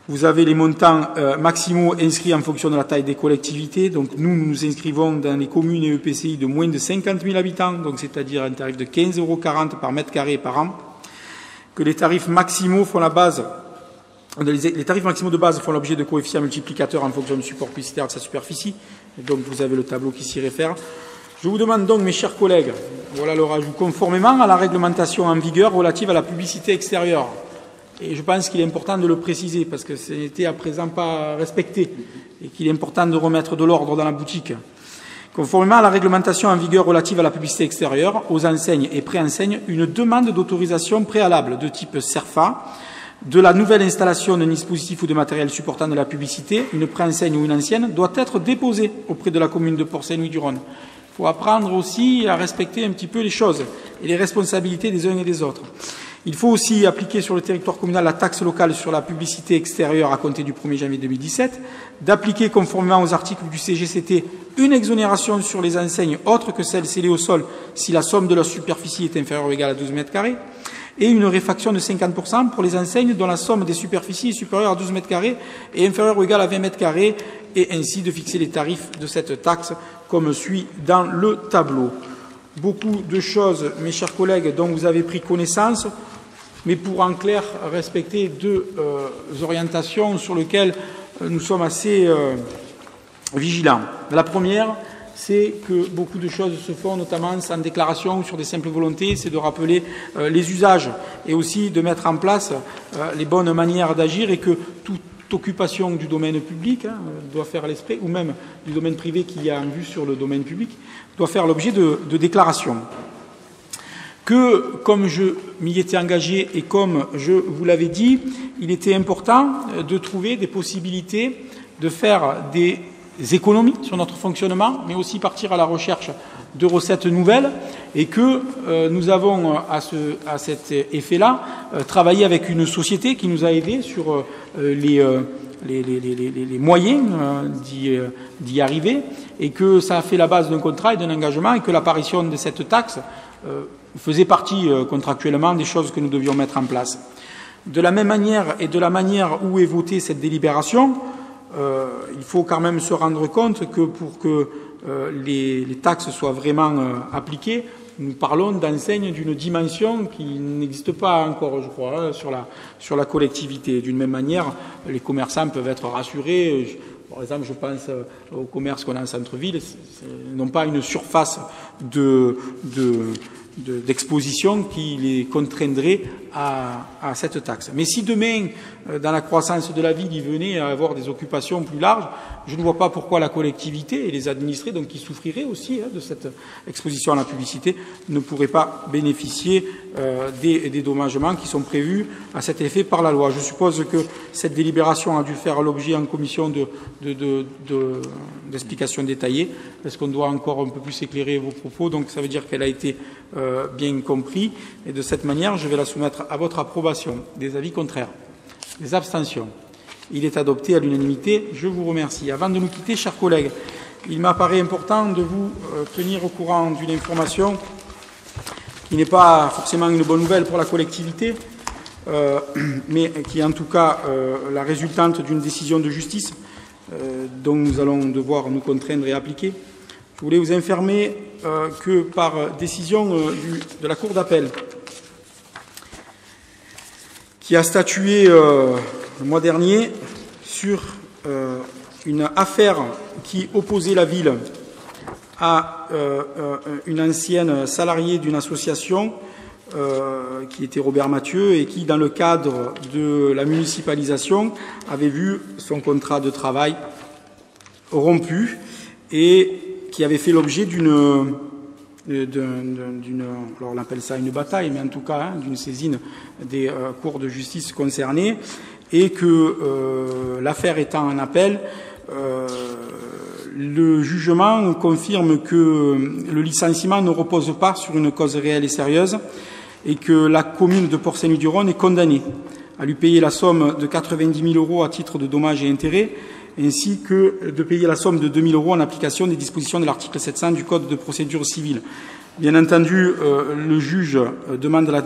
vous avez les montants maximaux inscrits en fonction de la taille des collectivités. Donc nous nous inscrivons dans les communes et EPCI de moins de 50 000 habitants, donc c'est-à-dire un tarif de 15,40 € par mètre carré par an. Que les tarifs maximaux font la base, les tarifs maximaux de base font l'objet de coefficients multiplicateurs en fonction du support publicitaire de sa superficie. Et donc vous avez le tableau qui s'y réfère. Je vous demande donc, mes chers collègues, voilà le rajout, conformément à la réglementation en vigueur relative à la publicité extérieure. Et je pense qu'il est important de le préciser parce que ce n'était à présent pas respecté et qu'il est important de remettre de l'ordre dans la boutique. Conformément à la réglementation en vigueur relative à la publicité extérieure, aux enseignes et préenseignes, une demande d'autorisation préalable de type CERFA de la nouvelle installation d'un dispositif ou de matériel supportant de la publicité, une préenseigne ou une ancienne, doit être déposée auprès de la commune de Port-Saint-Louis-du-Rhône. faut apprendre aussi à respecter un petit peu les choses et les responsabilités des uns et des autres. Il faut aussi appliquer sur le territoire communal la taxe locale sur la publicité extérieure à compter du 1er janvier 2017, d'appliquer conformément aux articles du CGCT une exonération sur les enseignes autres que celles scellées au sol si la somme de leur superficie est inférieure ou égale à 12 mètres carrés, et une réfaction de 50% pour les enseignes dont la somme des superficies est supérieure à 12 mètres carrés et inférieure ou égale à 20 mètres carrés, et ainsi de fixer les tarifs de cette taxe comme suit dans le tableau. Beaucoup de choses, mes chers collègues, dont vous avez pris connaissance, mais pour en clair respecter deux orientations sur lesquelles nous sommes assez vigilants. La première, c'est que beaucoup de choses se font, notamment sans déclaration ou sur des simples volontés, c'est de rappeler les usages et aussi de mettre en place les bonnes manières d'agir, et que toute occupation du domaine public doit faire l'esprit, ou même du domaine privé qui a en vue sur le domaine public, doit faire l'objet de déclarations. Que, comme je m'y étais engagé et comme je vous l'avais dit, il était important de trouver des possibilités de faire des économies sur notre fonctionnement, mais aussi partir à la recherche de recettes nouvelles, et que nous avons à cet effet-là travaillé avec une société qui nous a aidés sur les moyens d'y arriver, et que ça a fait la base d'un contrat et d'un engagement, et que l'apparition de cette taxe faisait partie contractuellement des choses que nous devions mettre en place. De la même manière et de la manière où est votée cette délibération, il faut quand même se rendre compte que pour que les taxes soient vraiment appliquées, nous parlons d'enseignes d'une dimension qui n'existe pas encore, je crois, sur la collectivité. D'une même manière, les commerçants peuvent être rassurés. Par exemple, je pense au commerce qu'on a en centre-ville, n'ont pas une surface d'exposition qui les contraindrait à cette taxe. Mais si demain, dans la croissance de la ville, il venait à avoir des occupations plus larges, je ne vois pas pourquoi la collectivité et les administrés, donc qui souffriraient aussi de cette exposition à la publicité, ne pourraient pas bénéficier des dédommagements qui sont prévus à cet effet par la loi. Je suppose que cette délibération a dû faire l'objet en commission d'explications détaillées. Est-ce qu'on doit encore un peu plus éclairer vos propos? Donc ça veut dire qu'elle a été bien compris, et de cette manière, je vais la soumettre à votre approbation. Des avis contraires? Des abstentions? Il est adopté à l'unanimité. Je vous remercie. Avant de nous quitter, chers collègues, il m'apparaît important de vous tenir au courant d'une information qui n'est pas forcément une bonne nouvelle pour la collectivité, mais qui est en tout cas la résultante d'une décision de justice dont nous allons devoir nous contraindre et appliquer. Je voulais vous informer que par décision de la Cour d'appel, qui a statué le mois dernier sur une affaire qui opposait la ville à une ancienne salariée d'une association qui était Robert Mathieu, et qui, dans le cadre de la municipalisation, avait vu son contrat de travail rompu, et qui avait fait l'objet d'une alors on appelle ça une bataille, mais en tout cas d'une saisine des cours de justice concernés, et que l'affaire étant en appel, le jugement confirme que le licenciement ne repose pas sur une cause réelle et sérieuse, et que la commune de Port-Saint-Louis-du-Rhône est condamnée à lui payer la somme de 90 000 € à titre de dommages et intérêts, ainsi que de payer la somme de 2 000 € en application des dispositions de l'article 700 du Code de procédure civile. Bien entendu, le juge demande la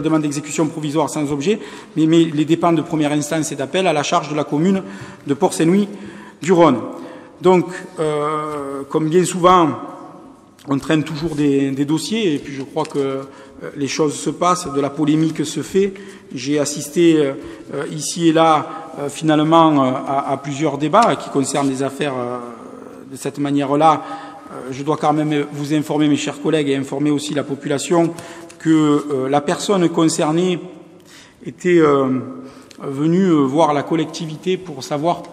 demande d'exécution provisoire sans objet, mais les dépens de première instance et d'appel à la charge de la commune de Port-Saint-Louis-du-Rhône. Donc, comme bien souvent, on traîne toujours des dossiers, et puis je crois que les choses se passent, de la polémique se fait. J'ai assisté ici et là finalement à plusieurs débats qui concernent des affaires de cette manière-là. Je dois quand même vous informer, mes chers collègues, et informer aussi la population, que la personne concernée était venue voir la collectivité pour savoir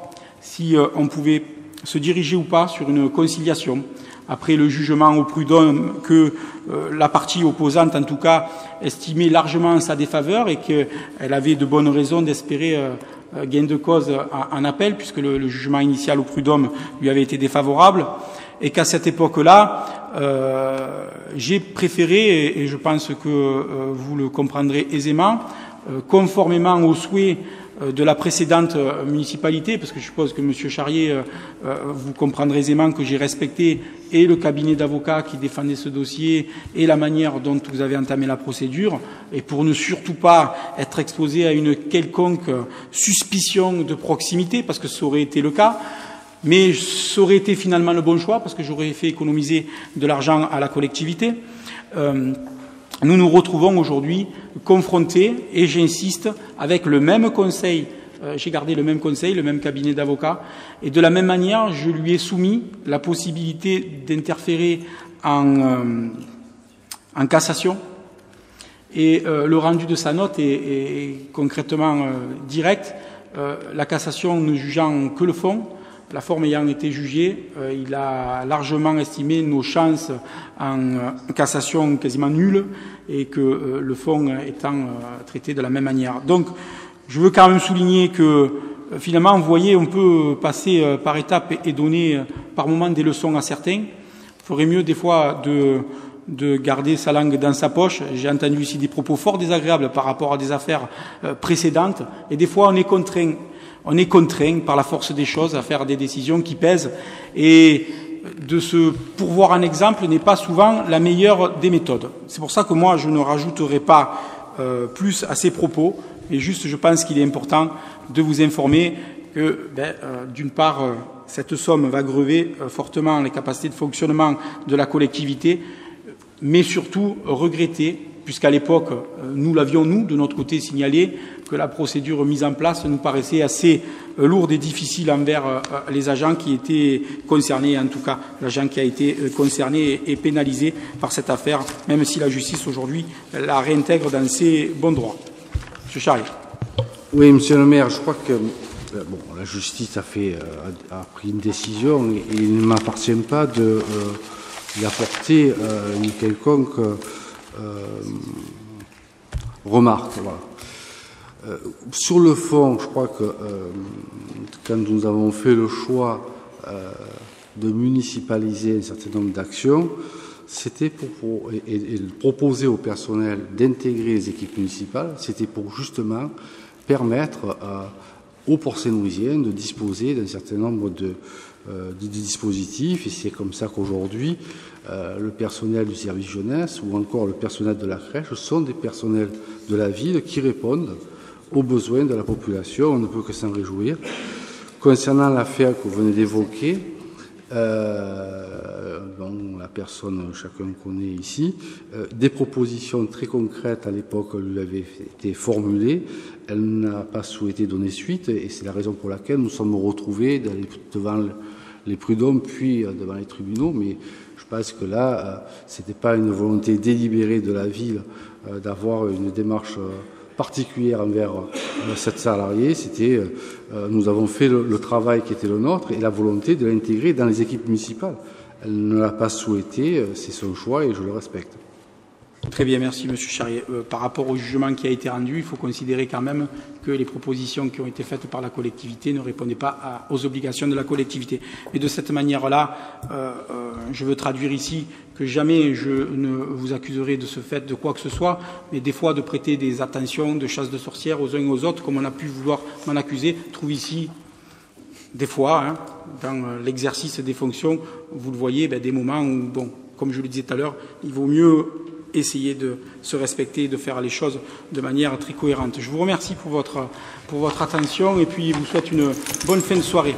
si on pouvait se diriger ou pas sur une conciliation, après le jugement au prud'homme que la partie opposante, en tout cas, estimait largement en sa défaveur, et qu'elle avait de bonnes raisons d'espérer gain de cause en appel, puisque le jugement initial au prud'homme lui avait été défavorable. et qu'à cette époque-là, j'ai préféré, et je pense que vous le comprendrez aisément, conformément aux souhaits de la précédente municipalité, parce que je suppose que M. Charrier, vous comprendrez aisément que j'ai respecté et le cabinet d'avocats qui défendait ce dossier et la manière dont vous avez entamé la procédure, et pour ne surtout pas être exposé à une quelconque suspicion de proximité, parce que ça aurait été le cas, mais ça aurait été finalement le bon choix, parce que j'aurais fait économiser de l'argent à la collectivité. Nous nous retrouvons aujourd'hui confrontés, et j'insiste, avec le même conseil. J'ai gardé le même conseil, le même cabinet d'avocats, et de la même manière, je lui ai soumis la possibilité d'interférer en cassation. Et le rendu de sa note est concrètement direct. La cassation ne jugeant que le fond, la forme ayant été jugée, il a largement estimé nos chances en cassation quasiment nulles, et que le fond étant traité de la même manière. Donc, je veux quand même souligner que finalement, vous voyez, on peut passer par étapes et donner par moments des leçons à certains. Il faudrait mieux des fois de garder sa langue dans sa poche. J'ai entendu ici des propos fort désagréables par rapport à des affaires précédentes, et des fois on est contraint par la force des choses à faire des décisions qui pèsent, et de se pourvoir un exemple n'est pas souvent la meilleure des méthodes. C'est pour ça que moi je ne rajouterai pas plus à ces propos, mais juste je pense qu'il est important de vous informer que d'une part cette somme va grever fortement les capacités de fonctionnement de la collectivité, mais surtout regretter, puisqu'à l'époque nous l'avions de notre côté signalé, que la procédure mise en place nous paraissait assez lourde et difficile envers les agents qui étaient concernés, en tout cas l'agent qui a été concerné et pénalisé par cette affaire, même si la justice aujourd'hui la réintègre dans ses bons droits. Monsieur Charrier. Oui, monsieur le maire, je crois que la justice a pris une décision, et il ne m'appartient pas d'apporter une quelconque remarque. Voilà. Sur le fond, je crois que quand nous avons fait le choix de municipaliser un certain nombre d'actions, c'était pour proposer au personnel d'intégrer les équipes municipales, c'était pour justement permettre aux Port-Saint-Louisiens de disposer d'un certain nombre de dispositifs, et c'est comme ça qu'aujourd'hui le personnel du service jeunesse ou encore le personnel de la crèche sont des personnels de la ville qui répondent aux besoins de la population. On ne peut que s'en réjouir. Concernant l'affaire que vous venez d'évoquer, dont la personne, chacun connaît ici, des propositions très concrètes à l'époque lui avaient été formulées. Elle n'a pas souhaité donner suite, et c'est la raison pour laquelle nous sommes retrouvés devant les prud'hommes puis devant les tribunaux. Mais je pense que là, c'était pas une volonté délibérée de la ville d'avoir une démarche particulière envers cette salariée. C'était, nous avons fait le travail qui était le nôtre et la volonté de l'intégrer dans les équipes municipales. Elle ne l'a pas souhaité, c'est son choix et je le respecte. Très bien, merci Monsieur Charrier. Par rapport au jugement qui a été rendu, il faut considérer quand même que les propositions qui ont été faites par la collectivité ne répondaient pas aux obligations de la collectivité. Mais de cette manière-là, je veux traduire ici que jamais je ne vous accuserai de ce fait de quoi que ce soit, mais des fois de prêter des attentions de chasse de sorcières aux uns et aux autres, comme on a pu vouloir m'en accuser. Je trouve ici, des fois, dans l'exercice des fonctions, vous le voyez, des moments où, comme je le disais tout à l'heure, il vaut mieux essayer de se respecter et de faire les choses de manière très cohérente. Je vous remercie pour votre attention et puis je vous souhaite une bonne fin de soirée.